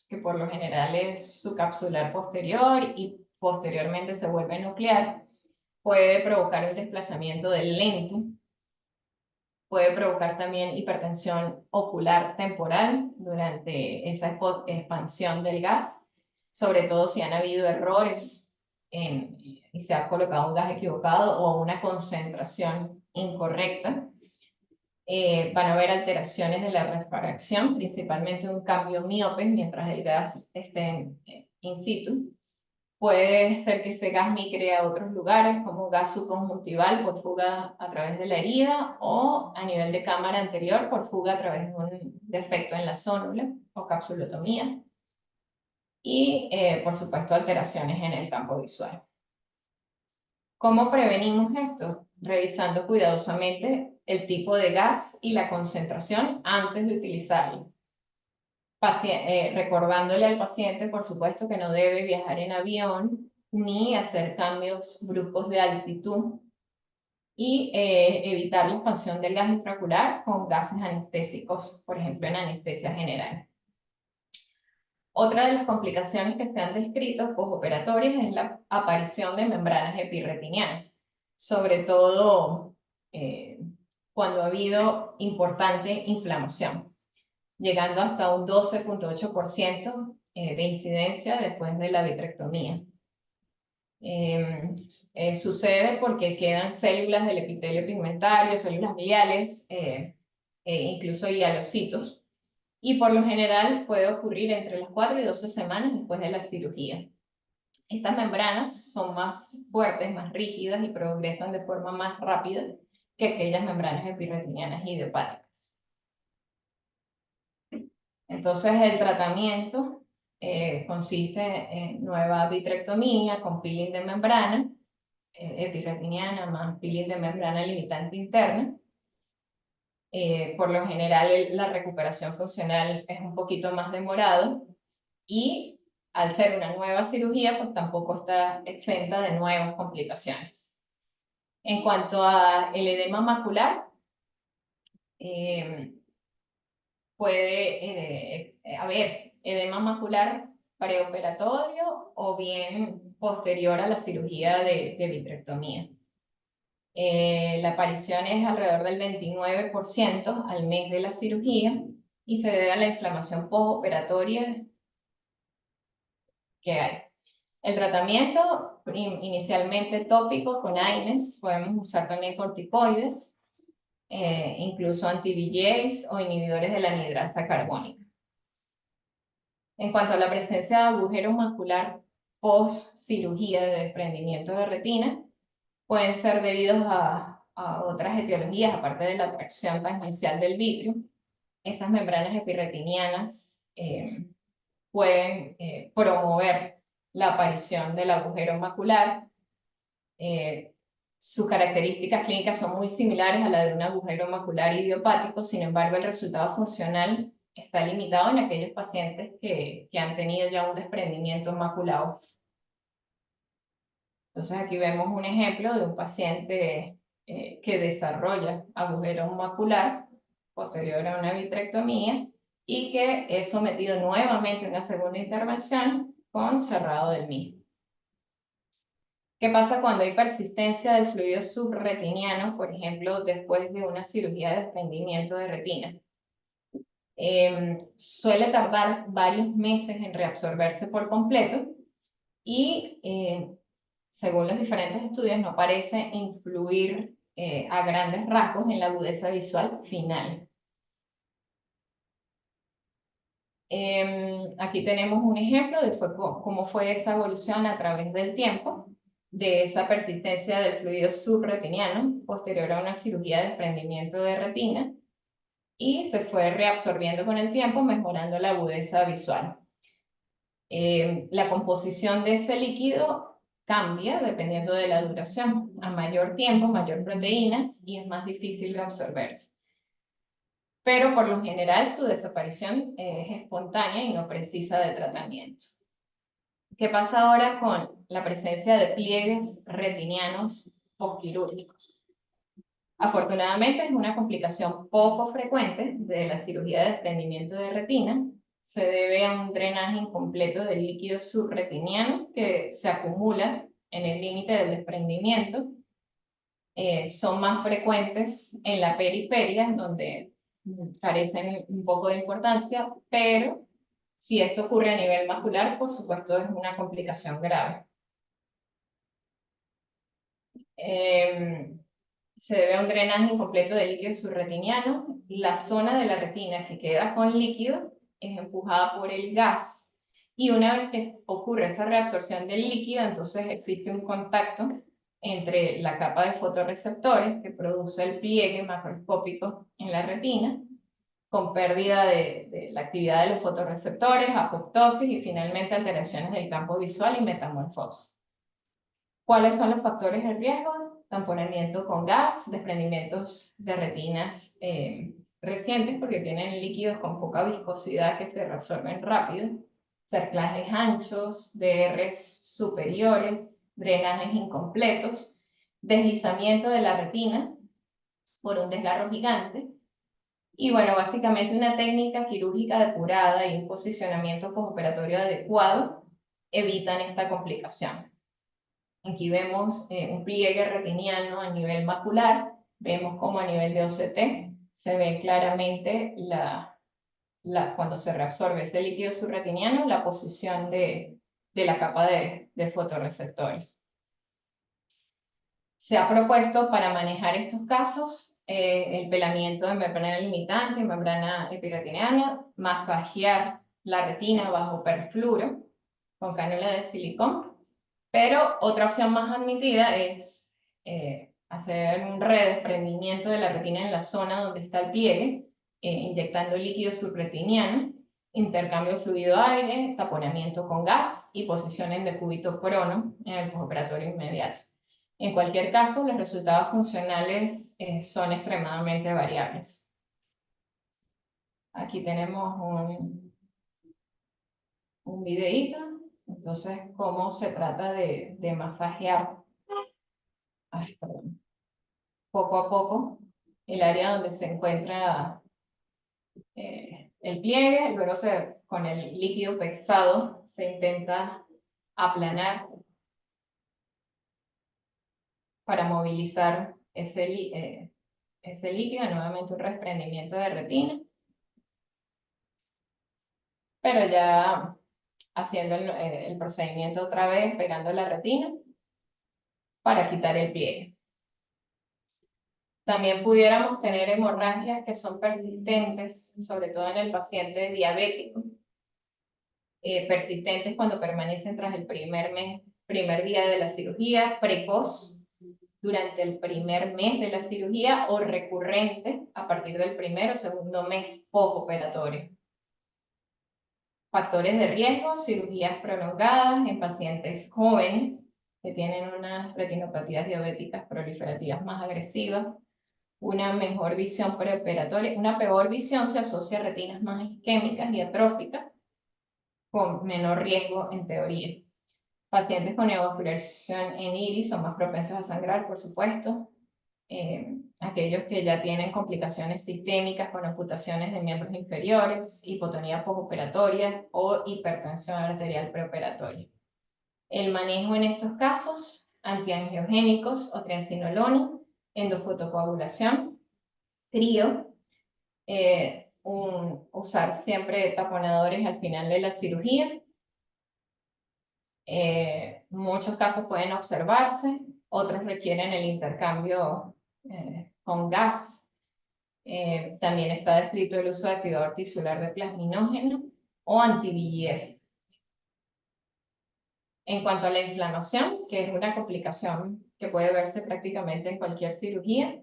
que por lo general es subcapsular posterior y posteriormente se vuelve nuclear. Puede provocar un desplazamiento del lente. Puede provocar también hipertensión ocular temporal durante esa expansión del gas, sobre todo si han habido errores y se ha colocado un gas equivocado o una concentración incorrecta. Van a haber alteraciones de la refracción, principalmente un cambio miope mientras el gas esté in situ. Puede ser que ese gas migre a otros lugares, como gas subconjuntival por fuga a través de la herida o a nivel de cámara anterior por fuga a través de un defecto en la zónula o capsulotomía. Y, por supuesto, alteraciones en el campo visual. ¿Cómo prevenimos esto? Revisando cuidadosamente el tipo de gas y la concentración antes de utilizarlo. Recordándole al paciente, por supuesto, que no debe viajar en avión ni hacer cambios bruscos de altitud y evitar la expansión del gas intraocular con gases anestésicos, por ejemplo, en anestesia general. Otra de las complicaciones que se han descrito postoperatorias es la aparición de membranas epirretinianas, sobre todo cuando ha habido importante inflamación, llegando hasta un 12.8% de incidencia después de la vitrectomía. Sucede porque quedan células del epitelio pigmentario, células viales, incluso hialocitos, y por lo general puede ocurrir entre las 4 y 12 semanas después de la cirugía. Estas membranas son más fuertes, más rígidas y progresan de forma más rápida que aquellas membranas epirretinianas idiopáticas. Entonces el tratamiento consiste en nueva vitrectomía con peeling de membrana epirretiniana más peeling de membrana limitante interna. Por lo general la recuperación funcional es un poquito más demorado y al ser una nueva cirugía pues tampoco está exenta de nuevas complicaciones. En cuanto al edema macular, puede haber edema macular preoperatorio o bien posterior a la cirugía de vitrectomía. La aparición es alrededor del 29% al mes de la cirugía y se debe a la inflamación postoperatoria que hay. El tratamiento, inicialmente tópico con AINES, podemos usar también corticoides, incluso anti-VEGFs o inhibidores de la anhidrasa carbónica. En cuanto a la presencia de agujero macular post-cirugía de desprendimiento de retina, pueden ser debidos a otras etiologías, aparte de la atracción tangencial del vitrio. Esas membranas epirretinianas pueden promover la aparición del agujero macular. Sus características clínicas son muy similares a la de un agujero macular idiopático, sin embargo el resultado funcional está limitado en aquellos pacientes que han tenido ya un desprendimiento macular. Entonces aquí vemos un ejemplo de un paciente que desarrolla agujero macular posterior a una vitrectomía y que es sometido nuevamente a una segunda intervención con cerrado del mismo. ¿Qué pasa cuando hay persistencia del fluido subretiniano, por ejemplo, después de una cirugía de desprendimiento de retina? Suele tardar varios meses en reabsorberse por completo y según los diferentes estudios, no parece influir a grandes rasgos en la agudeza visual final. Aquí tenemos un ejemplo de cómo fue esa evolución a través del tiempo de esa persistencia del fluido subretiniano posterior a una cirugía de desprendimiento de retina y se fue reabsorbiendo con el tiempo, mejorando la agudeza visual. La composición de ese líquido cambia dependiendo de la duración. A mayor tiempo, mayor proteínas y es más difícil de absorberse. Pero por lo general su desaparición es espontánea y no precisa de tratamiento. ¿Qué pasa ahora con la presencia de pliegues retinianos postquirúrgicos? Afortunadamente es una complicación poco frecuente de la cirugía de desprendimiento de retina. Se debe a un drenaje incompleto del líquido subretiniano que se acumula en el límite del desprendimiento. Son más frecuentes en la periferia, donde carecen un poco de importancia, pero si esto ocurre a nivel macular, por supuesto es una complicación grave. Se debe a un drenaje incompleto del líquido subretiniano. La zona de la retina que queda con líquido es empujada por el gas y una vez que ocurre esa reabsorción del líquido, entonces existe un contacto entre la capa de fotorreceptores que produce el pliegue macroscópico en la retina, con pérdida de la actividad de los fotorreceptores, apoptosis y finalmente alteraciones del campo visual y metamorfosis. ¿Cuáles son los factores de riesgo? Tamponamiento con gas, desprendimientos de retinas recientes porque tienen líquidos con poca viscosidad que se reabsorben rápido, cerclajes anchos, DRs superiores, drenajes incompletos, deslizamiento de la retina por un desgarro gigante. Y bueno, básicamente una técnica quirúrgica depurada y un posicionamiento postoperatorio adecuado evitan esta complicación. Aquí vemos un pliegue retiniano a nivel macular, vemos como a nivel de OCT se ve claramente cuando se reabsorbe este líquido subretiniano, la posición de la capa de fotorreceptores. Se ha propuesto para manejar estos casos el pelamiento de membrana limitante, membrana epiretiniana, masajear la retina bajo perfluoro con cánula de silicón. Pero otra opción más admitida es hacer un redesprendimiento de la retina en la zona donde está el pliegue, inyectando líquido subretiniano, intercambio fluido-aire, taponamiento con gas y posición en decúbito prono en el postoperatorio inmediato. En cualquier caso, los resultados funcionales son extremadamente variables. Aquí tenemos un videíto. Entonces, cómo se trata de masajear poco a poco el área donde se encuentra el pliegue, luego con el líquido pesado se intenta aplanar para movilizar ese líquido, nuevamente un desprendimiento de retina, pero ya haciendo el procedimiento otra vez, pegando la retina para quitar el pliegue. También pudiéramos tener hemorragias que son persistentes, sobre todo en el paciente diabético, persistentes cuando permanecen tras el primer día de la cirugía, precoz durante el primer mes de la cirugía o recurrente a partir del primero o segundo mes postoperatorio. Factores de riesgo, cirugías prolongadas en pacientes jóvenes que tienen unas retinopatías diabéticas proliferativas más agresivas, una mejor visión preoperatoria, una peor visión se asocia a retinas más isquémicas y atróficas, con menor riesgo en teoría. Pacientes con neovascularización en iris son más propensos a sangrar, por supuesto. Aquellos que ya tienen complicaciones sistémicas con amputaciones de miembros inferiores, hipotonía postoperatoria o hipertensión arterial preoperatoria. El manejo en estos casos, antiangiogénicos o triancinolona, endofotocoagulación, crío, usar siempre taponadores al final de la cirugía. Muchos casos pueden observarse, otros requieren el intercambio con gas. También está descrito el uso de activador tisular de plasminógeno o anti-VEGF. En cuanto a la inflamación, que es una complicación que puede verse prácticamente en cualquier cirugía,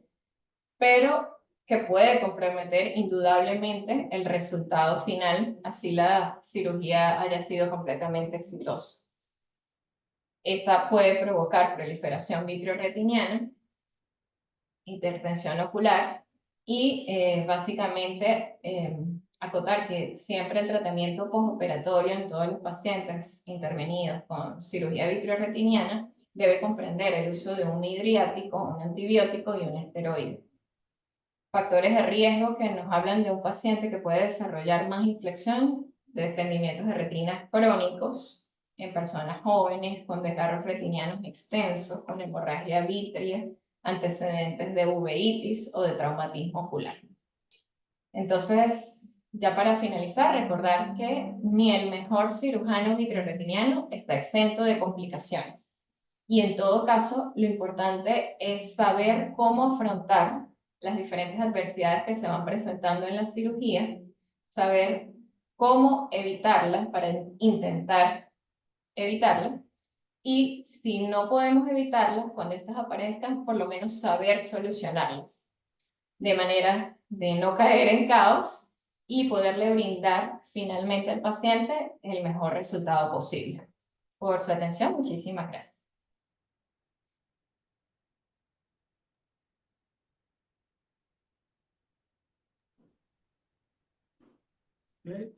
pero que puede comprometer indudablemente el resultado final, así la cirugía haya sido completamente exitosa. Esta puede provocar proliferación vitreoretiniana, hipertensión ocular y básicamente acotar que siempre el tratamiento postoperatorio en todos los pacientes intervenidos con cirugía vitreoretiniana debe comprender el uso de un midriático, un antibiótico y un esteroide. Factores de riesgo que nos hablan de un paciente que puede desarrollar más inflexión de desprendimientos de retinas crónicos en personas jóvenes con desgarros retinianos extensos, con hemorragia vítrea, antecedentes de uveitis o de traumatismo ocular. Entonces, ya para finalizar, recordar que ni el mejor cirujano vitreoretiniano está exento de complicaciones. Y en todo caso, lo importante es saber cómo afrontar las diferentes adversidades que se van presentando en la cirugía, saber cómo evitarlas para intentar evitarlas, y si no podemos evitarlas, cuando estas aparezcan, por lo menos saber solucionarlas, de manera de no caer en caos y poderle brindar finalmente al paciente el mejor resultado posible. Por su atención, muchísimas gracias.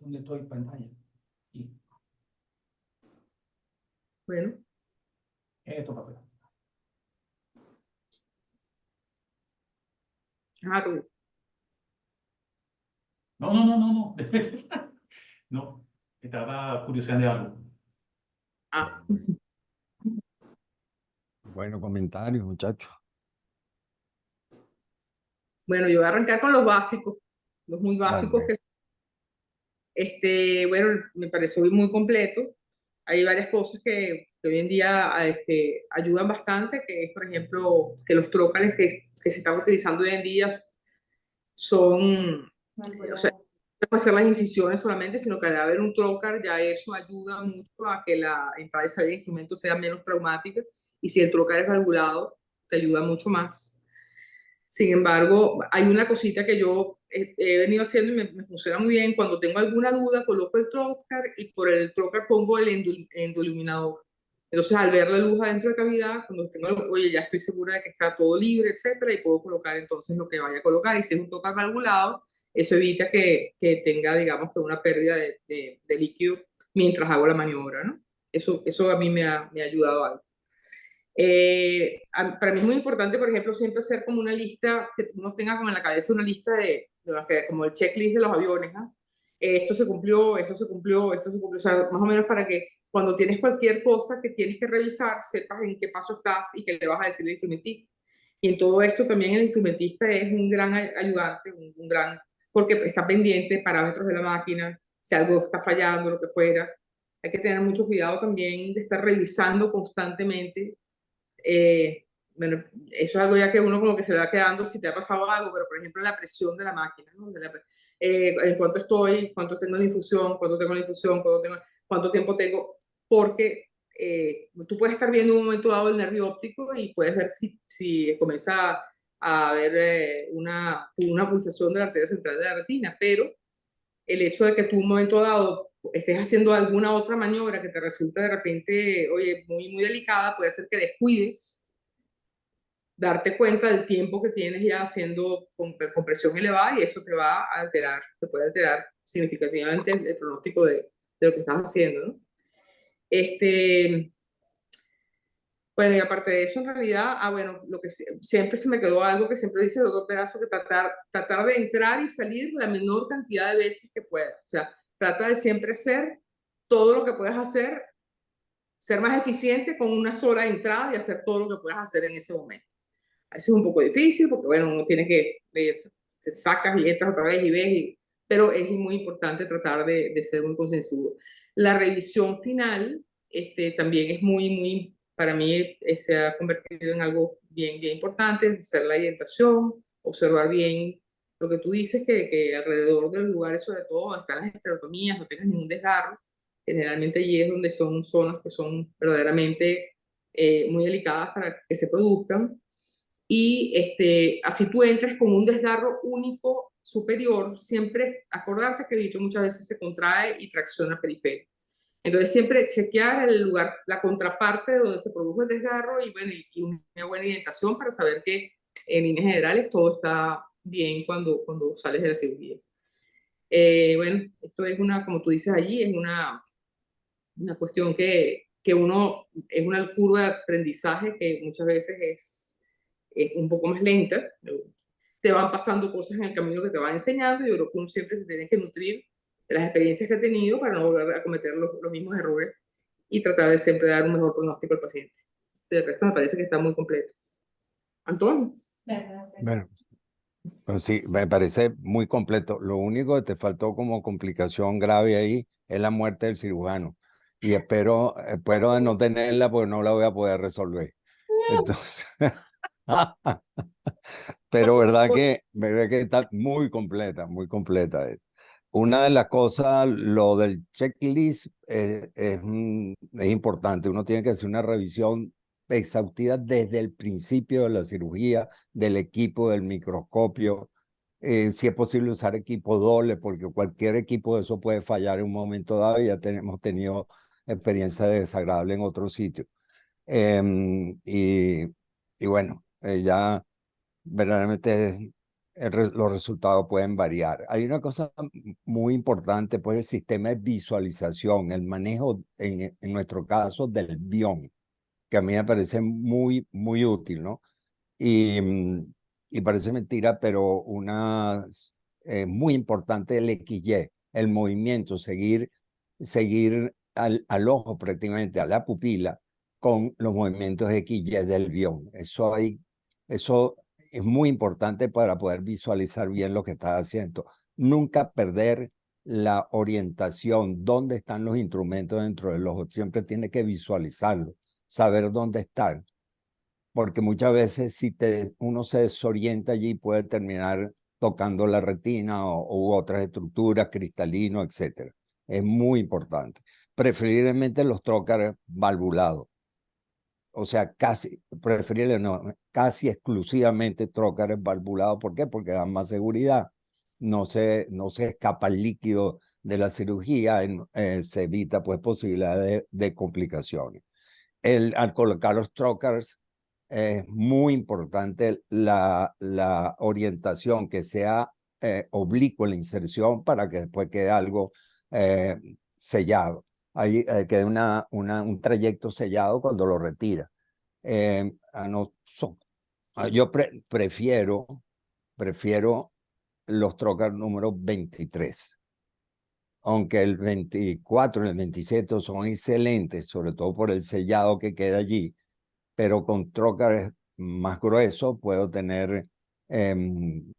¿Dónde estoy? Pantalla. Sí. Bueno, Esto, papel. Ruth. No. No, estaba curioseando de algo. Bueno, comentarios, muchachos. Bueno, yo voy a arrancar con los básicos, los muy básicos Dale. bueno, me pareció muy completo. Hay varias cosas que hoy en día ayudan bastante, que es, por ejemplo, que los trócares que se están utilizando hoy en día son, o sea, no puede hacer las incisiones solamente, sino que al haber un trocar ya eso ayuda mucho a que la entrada y salida de instrumentos sea menos traumática, y si el trocar es valvulado, te ayuda mucho más. Sin embargo, hay una cosita que yo he venido haciendo y me funciona muy bien. Cuando tengo alguna duda, coloco el trocar y por el trocar pongo el endoluminador. Entonces, al ver la luz adentro de cavidad, cuando tengo, oye, ya estoy segura de que está todo libre, etcétera, y puedo colocar entonces lo que vaya a colocar. Y si es un trocar valvulado, eso evita que tenga, digamos, que una pérdida de líquido mientras hago la maniobra, ¿no? Eso a mí me ha ayudado algo. Para mí es muy importante, por ejemplo, siempre hacer como una lista, que uno tenga como en la cabeza una lista como el checklist de los aviones, ¿no? Esto se cumplió, esto se cumplió, esto se cumplió, o sea, más o menos para que cuando tienes cualquier cosa que tienes que revisar, sepas en qué paso estás y qué le vas a decir al instrumentista. Y en todo esto también el instrumentista es un gran ayudante, un gran, porque está pendiente de parámetros de la máquina, si algo está fallando, lo que fuera. Hay que tener mucho cuidado también de estar revisando constantemente. Bueno, eso es algo ya que uno como que se le va quedando si te ha pasado algo, pero por ejemplo la presión de la máquina, ¿no? En cuánto estoy, cuánto tengo la infusión, cuánto tengo la infusión, cuánto tiempo tengo, porque tú puedes estar viendo en un momento dado el nervio óptico y puedes ver si comienza a haber una pulsación de la arteria central de la retina, pero el hecho de que tú en un momento dado estés haciendo alguna otra maniobra que te resulta de repente, oye, muy delicada, puede ser que descuides, darte cuenta del tiempo que tienes ya haciendo con presión elevada, y eso te va a alterar, te puede alterar significativamente el pronóstico de lo que estás haciendo, ¿no? Bueno, y aparte de eso, en realidad, bueno, lo que siempre se me quedó algo que siempre dice el doctor Pedazo, que tratar de entrar y salir la menor cantidad de veces que pueda. O sea, trata de siempre hacer todo lo que puedas hacer, ser más eficiente con una sola entrada y hacer todo lo que puedas hacer en ese momento. A veces es un poco difícil porque, bueno, uno tiene que, te sacas y entras otra vez y ves, pero es muy importante tratar de ser muy concienzudo. La revisión final también es muy, para mí se ha convertido en algo bien importante, hacer la orientación, observar bien lo que tú dices, que alrededor de los lugares, sobre todo donde están las esterotomías, no tengas ningún desgarro. Generalmente allí es donde son zonas que son verdaderamente muy delicadas para que se produzcan. Y así tú entres con un desgarro único superior, siempre acordarte que el vitro muchas veces se contrae y tracciona periférico. Entonces siempre chequear el lugar, la contraparte de donde se produjo el desgarro y, bueno, y una buena identificación para saber que en líneas generales todo está bien cuando sales de la cirugía. Bueno, esto es una, como tú dices allí, es una cuestión que uno, es una curva de aprendizaje que muchas veces es un poco más lenta. Te van pasando cosas en el camino que te van enseñando y yo creo que uno siempre se tiene que nutrir de las experiencias que ha tenido para no volver a cometer los mismos errores y tratar de siempre dar un mejor pronóstico al paciente. De resto me parece que está muy completo. Antonio. Bueno, pues sí, me parece muy completo. Lo único que te faltó como complicación grave ahí es la muerte del cirujano. Y espero de no tenerla porque no la voy a poder resolver. Entonces, pero verdad que está muy completa, muy completa. Una de las cosas, lo del checklist es importante. Uno tiene que hacer una revisión exhaustiva desde el principio de la cirugía, del equipo, del microscopio. Si es posible usar equipo doble, porque cualquier equipo de eso puede fallar en un momento dado y ya hemos tenido experiencia desagradable en otros sitios. Y bueno, ya verdaderamente los resultados pueden variar. Hay una cosa muy importante, pues el sistema de visualización, el manejo, en nuestro caso, del BIOM, que a mí me parece muy, muy útil, ¿no? Y parece mentira, pero muy importante el XY, el movimiento, seguir al ojo prácticamente, a la pupila, con los movimientos XY del BIOM. Eso es muy importante para poder visualizar bien lo que estás haciendo. Nunca perder la orientación, dónde están los instrumentos dentro del ojo. Siempre tiene que visualizarlo, saber dónde están, porque muchas veces si uno se desorienta allí puede terminar tocando la retina u otras estructuras, cristalino, etc. Es muy importante. Preferiblemente los trocars valvulados. O sea, preferible no, casi exclusivamente trocars valvulados. ¿Por qué? Porque dan más seguridad. No se escapa el líquido de la cirugía, se evita pues posibilidades de complicaciones. Al colocar los trocars es muy importante la orientación, que sea oblicua la inserción para que después quede algo sellado. Ahí quede un trayecto sellado cuando lo retira. Yo prefiero los trocars número 23. Aunque el 24 y el 27 son excelentes, sobre todo por el sellado que queda allí, pero con trocars más gruesos puedo tener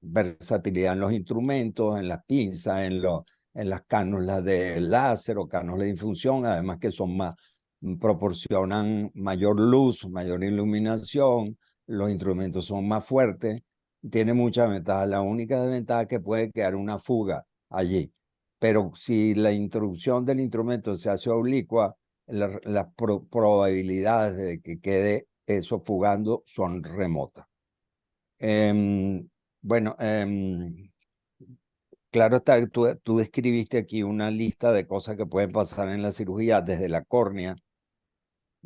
versatilidad en los instrumentos, en las pinzas, en las cánulas de láser o cánulas de infusión, además que proporcionan mayor luz, mayor iluminación, los instrumentos son más fuertes, tiene muchas ventajas. La única desventaja es que puede quedar una fuga allí, pero si la introducción del instrumento se hace oblicua, las probabilidades de que quede eso fugando son remotas. Bueno, claro está, tú describiste aquí una lista de cosas que pueden pasar en la cirugía desde la córnea.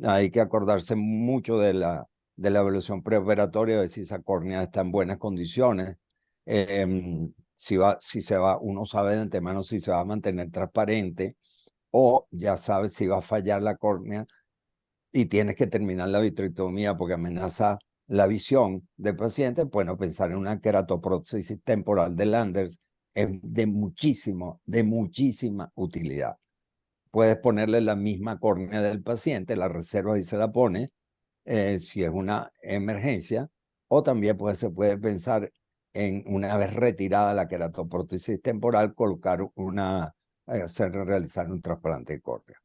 Hay que acordarse mucho de la evaluación preoperatoria, de si esa córnea está en buenas condiciones. Uno sabe de antemano si se va a mantener transparente, o ya sabes si va a fallar la córnea y tienes que terminar la vitrectomía porque amenaza la visión del paciente. Bueno, pensar en una queratoprótesis temporal de Landers es de muchísima utilidad. Puedes ponerle la misma córnea del paciente, la reserva y se la pone si es una emergencia, o también se puede pensar en, una vez retirada la queratoprótesis temporal, realizar un trasplante de córnea,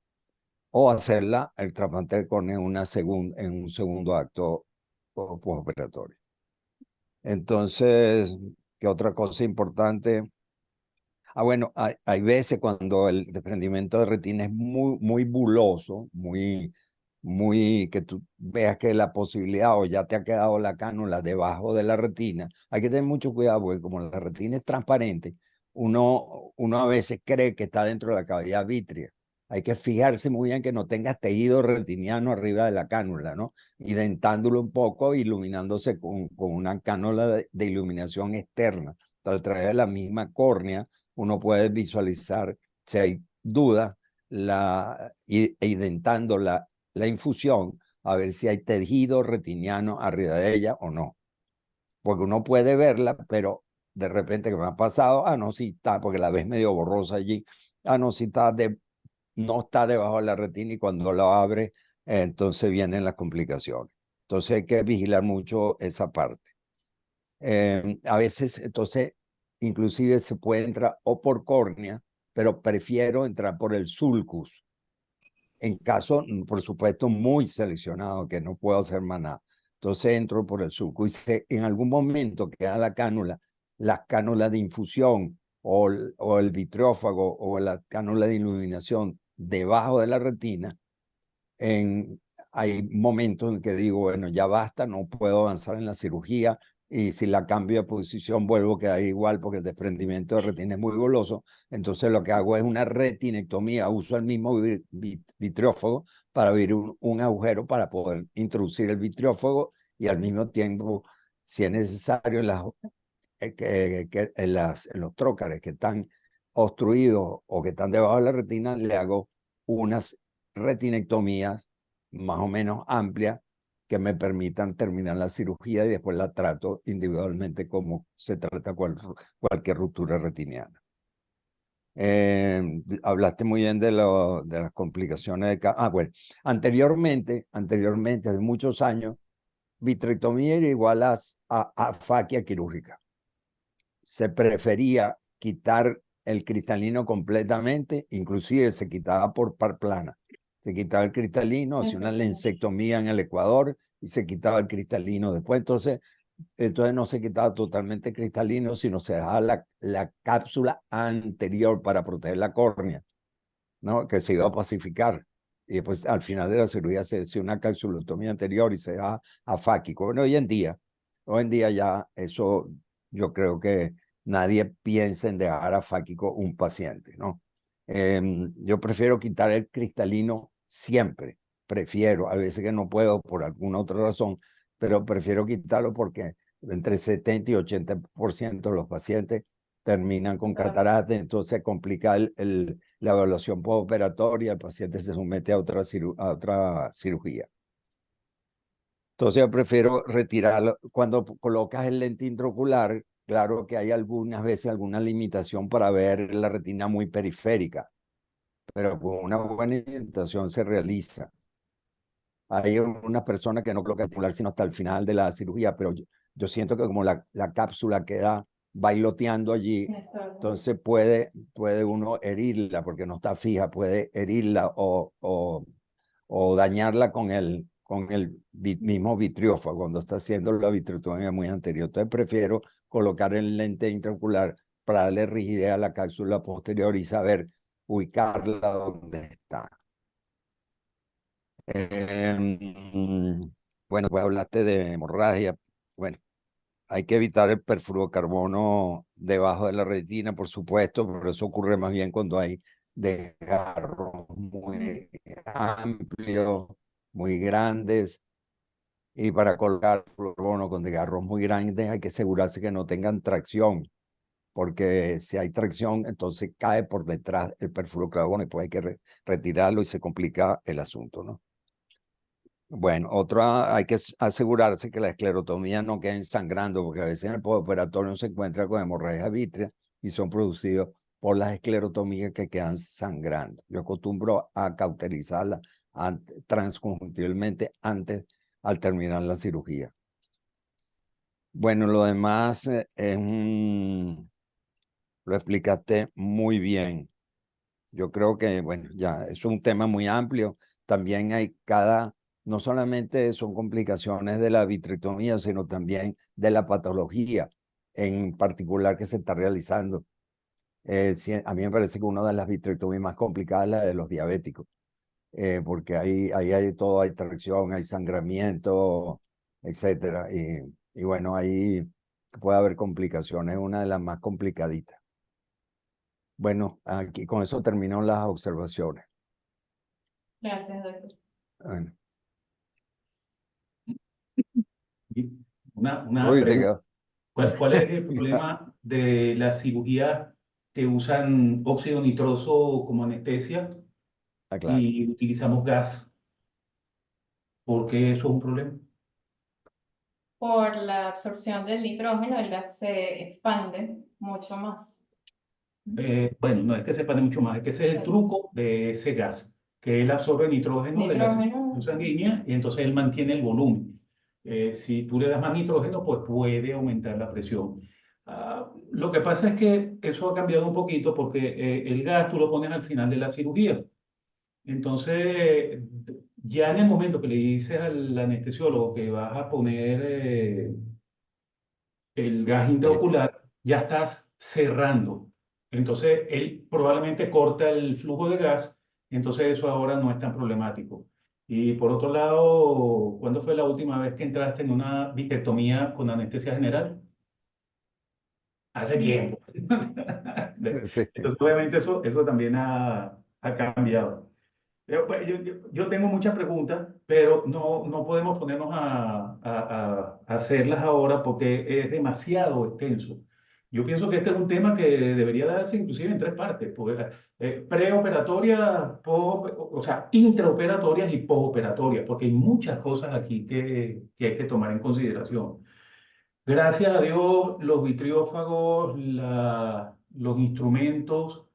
o el trasplante de córnea en un segundo acto postoperatorio. Entonces, ¿qué otra cosa importante? Bueno, hay veces cuando el desprendimiento de retina es muy buloso, que tú veas que la posibilidad, o ya te ha quedado la cánula debajo de la retina. Hay que tener mucho cuidado porque como la retina es transparente, uno a veces cree que está dentro de la cavidad vítrea. hay que fijarse muy bien que no tengas tejido retiniano arriba de la cánula, ¿no? Y dentándolo un poco, iluminándose con una cánula de iluminación externa. A través de la misma córnea, uno puede visualizar, si hay duda, dentando la infusión, a ver si hay tejido retiniano arriba de ella o no. Porque uno puede verla, pero de repente que me ha pasado, no, sí está, porque la ves medio borrosa allí, no, sí está no está debajo de la retina y cuando lo abre, entonces vienen las complicaciones. Entonces hay que vigilar mucho esa parte. A veces, entonces, inclusive se puede entrar o por córnea, pero prefiero entrar por el sulcus. En caso, por supuesto, muy seleccionado, que no puedo hacer más nada. Entonces entro por el sulcus y en algún momento queda la cánula, las cánulas de infusión o el vitreófago o la cánula de iluminación debajo de la retina, hay momentos en que digo, bueno, ya basta, no puedo avanzar en la cirugía y si la cambio de posición vuelvo a quedar igual porque el desprendimiento de retina es muy goloso. Entonces lo que hago es una retinectomía, uso el mismo vitreófago para abrir un agujero para poder introducir el vitreófago y al mismo tiempo, si es necesario, en los trócares que están obstruidos o que están debajo de la retina, le hago unas retinectomías más o menos amplias que me permitan terminar la cirugía y después la trato individualmente como se trata cualquier ruptura retiniana. Hablaste muy bien de las complicaciones de... bueno, anteriormente, hace muchos años, vitrectomía era igual a afaquia quirúrgica. Se prefería quitar el cristalino completamente, inclusive se quitaba por par plana. Se quitaba el cristalino, hacía una lensectomía en el Ecuador y se quitaba el cristalino después. Entonces no se quitaba totalmente cristalino, sino se dejaba la cápsula anterior para proteger la córnea, ¿no? Que se iba a pacificar. Y después al final de la cirugía se hacía una capsulotomía anterior y se dejaba afáquico. Bueno, hoy en día ya eso, yo creo que nadie piensa en dejar afáquico un paciente, ¿no? Yo prefiero quitar el cristalino siempre, prefiero, a veces que no puedo por alguna otra razón, pero prefiero quitarlo porque entre 70 y 80% de los pacientes terminan con catarata, entonces se complica la evaluación postoperatoria, el paciente se somete a otra cirugía. Entonces yo prefiero retirarlo. Cuando colocas el lente intraocular, claro que hay algunas veces alguna limitación para ver la retina muy periférica, pero con una buena orientación se realiza. Hay una persona que no coloca el intraocular sino hasta el final de la cirugía, pero yo siento que como la cápsula queda bailoteando allí, entonces puede uno herirla porque no está fija, puede herirla o dañarla con el mismo vitreófago cuando está haciendo la vitrectomía muy anterior. Entonces prefiero colocar el lente intraocular para darle rigidez a la cápsula posterior y saber ubicarla donde está. Bueno, pues hablaste de hemorragia. Bueno, hay que evitar el perfluorocarbono debajo de la retina, por supuesto, pero eso ocurre más bien cuando hay desgarros muy amplios, muy grandes. Y para colocar fluorocarbono con desgarros muy grandes hay que asegurarse que no tengan tracción, porque si hay tracción, entonces cae por detrás el perfluorocarbono y pues hay que retirarlo y se complica el asunto, ¿no? Bueno, hay que asegurarse que la esclerotomía no quede sangrando, porque a veces en el postoperatorio se encuentra con hemorragia vítrea y son producidos por las esclerotomías que quedan sangrando. Yo acostumbro a cauterizarla transconjuntivalmente al terminar la cirugía. Bueno, lo demás lo explicaste muy bien. Yo creo que, bueno, ya es un tema muy amplio. También no solamente son complicaciones de la vitrectomía, sino también de la patología en particular que se está realizando. A mí me parece que una de las vitrectomías más complicadas es la de los diabéticos, porque ahí hay todo, hay tracción, hay sangramiento, etcétera. Y bueno, ahí puede haber complicaciones, una de las más complicaditas. Bueno, aquí con eso terminó las observaciones. Gracias, doctor. Bueno, Y una uy, te pregunta. quedó. ¿Cuál es el problema de las cirugías que usan óxido nitroso como anestesia Ah, claro. y utilizamos gas? ¿Por qué eso es un problema? Por la absorción del nitrógeno, el gas se expande mucho más. Bueno, no es que se expande mucho más, es que ese es el truco de ese gas, que él absorbe nitrógeno de la Nitrógeno. circulación sanguínea y entonces él mantiene el volumen. Si tú le das más nitrógeno, pues puede aumentar la presión. Lo que pasa es que eso ha cambiado un poquito porque el gas tú lo pones al final de la cirugía. Entonces, ya en el momento que le dices al anestesiólogo que vas a poner el gas Sí. intraocular, ya estás cerrando. Entonces, él probablemente corta el flujo de gas, entonces eso ahora no es tan problemático. Y por otro lado, ¿cuándo fue la última vez que entraste en una vitrectomía con anestesia general? Hace tiempo. Sí. Entonces, obviamente eso también ha cambiado. Pues, yo tengo muchas preguntas, pero no podemos ponernos a hacerlas ahora porque es demasiado extenso. Yo pienso que este es un tema que debería darse inclusive en tres partes, porque, preoperatoria, o sea, intraoperatorias y posoperatorias, porque hay muchas cosas aquí que hay que tomar en consideración. Gracias a Dios, los vitriófagos, los instrumentos,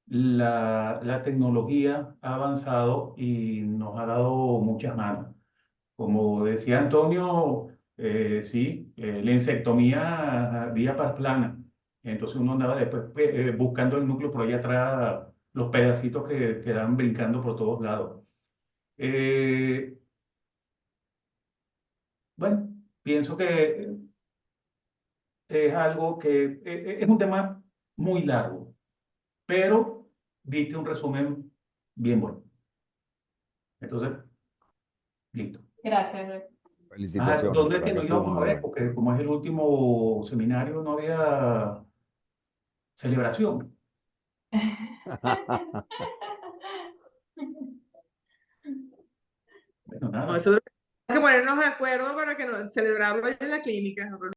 la tecnología ha avanzado y nos ha dado muchas manos. Como decía Antonio, sí, la insectomía vía par plana. Entonces uno andaba después buscando el núcleo por ahí atrás, los pedacitos que quedaban brincando por todos lados. Eh, bueno, pienso que es algo que es un tema muy largo, pero diste un resumen bien bueno. Entonces, listo. Gracias, doctor. Felicitaciones, ¿Dónde de es que verdad que nos estuvo íbamos a muy ver? bueno. Porque como es el último seminario, no había celebración. Bueno, No, nada. eso hay que ponernos de acuerdo para que celebrarlo en la clínica.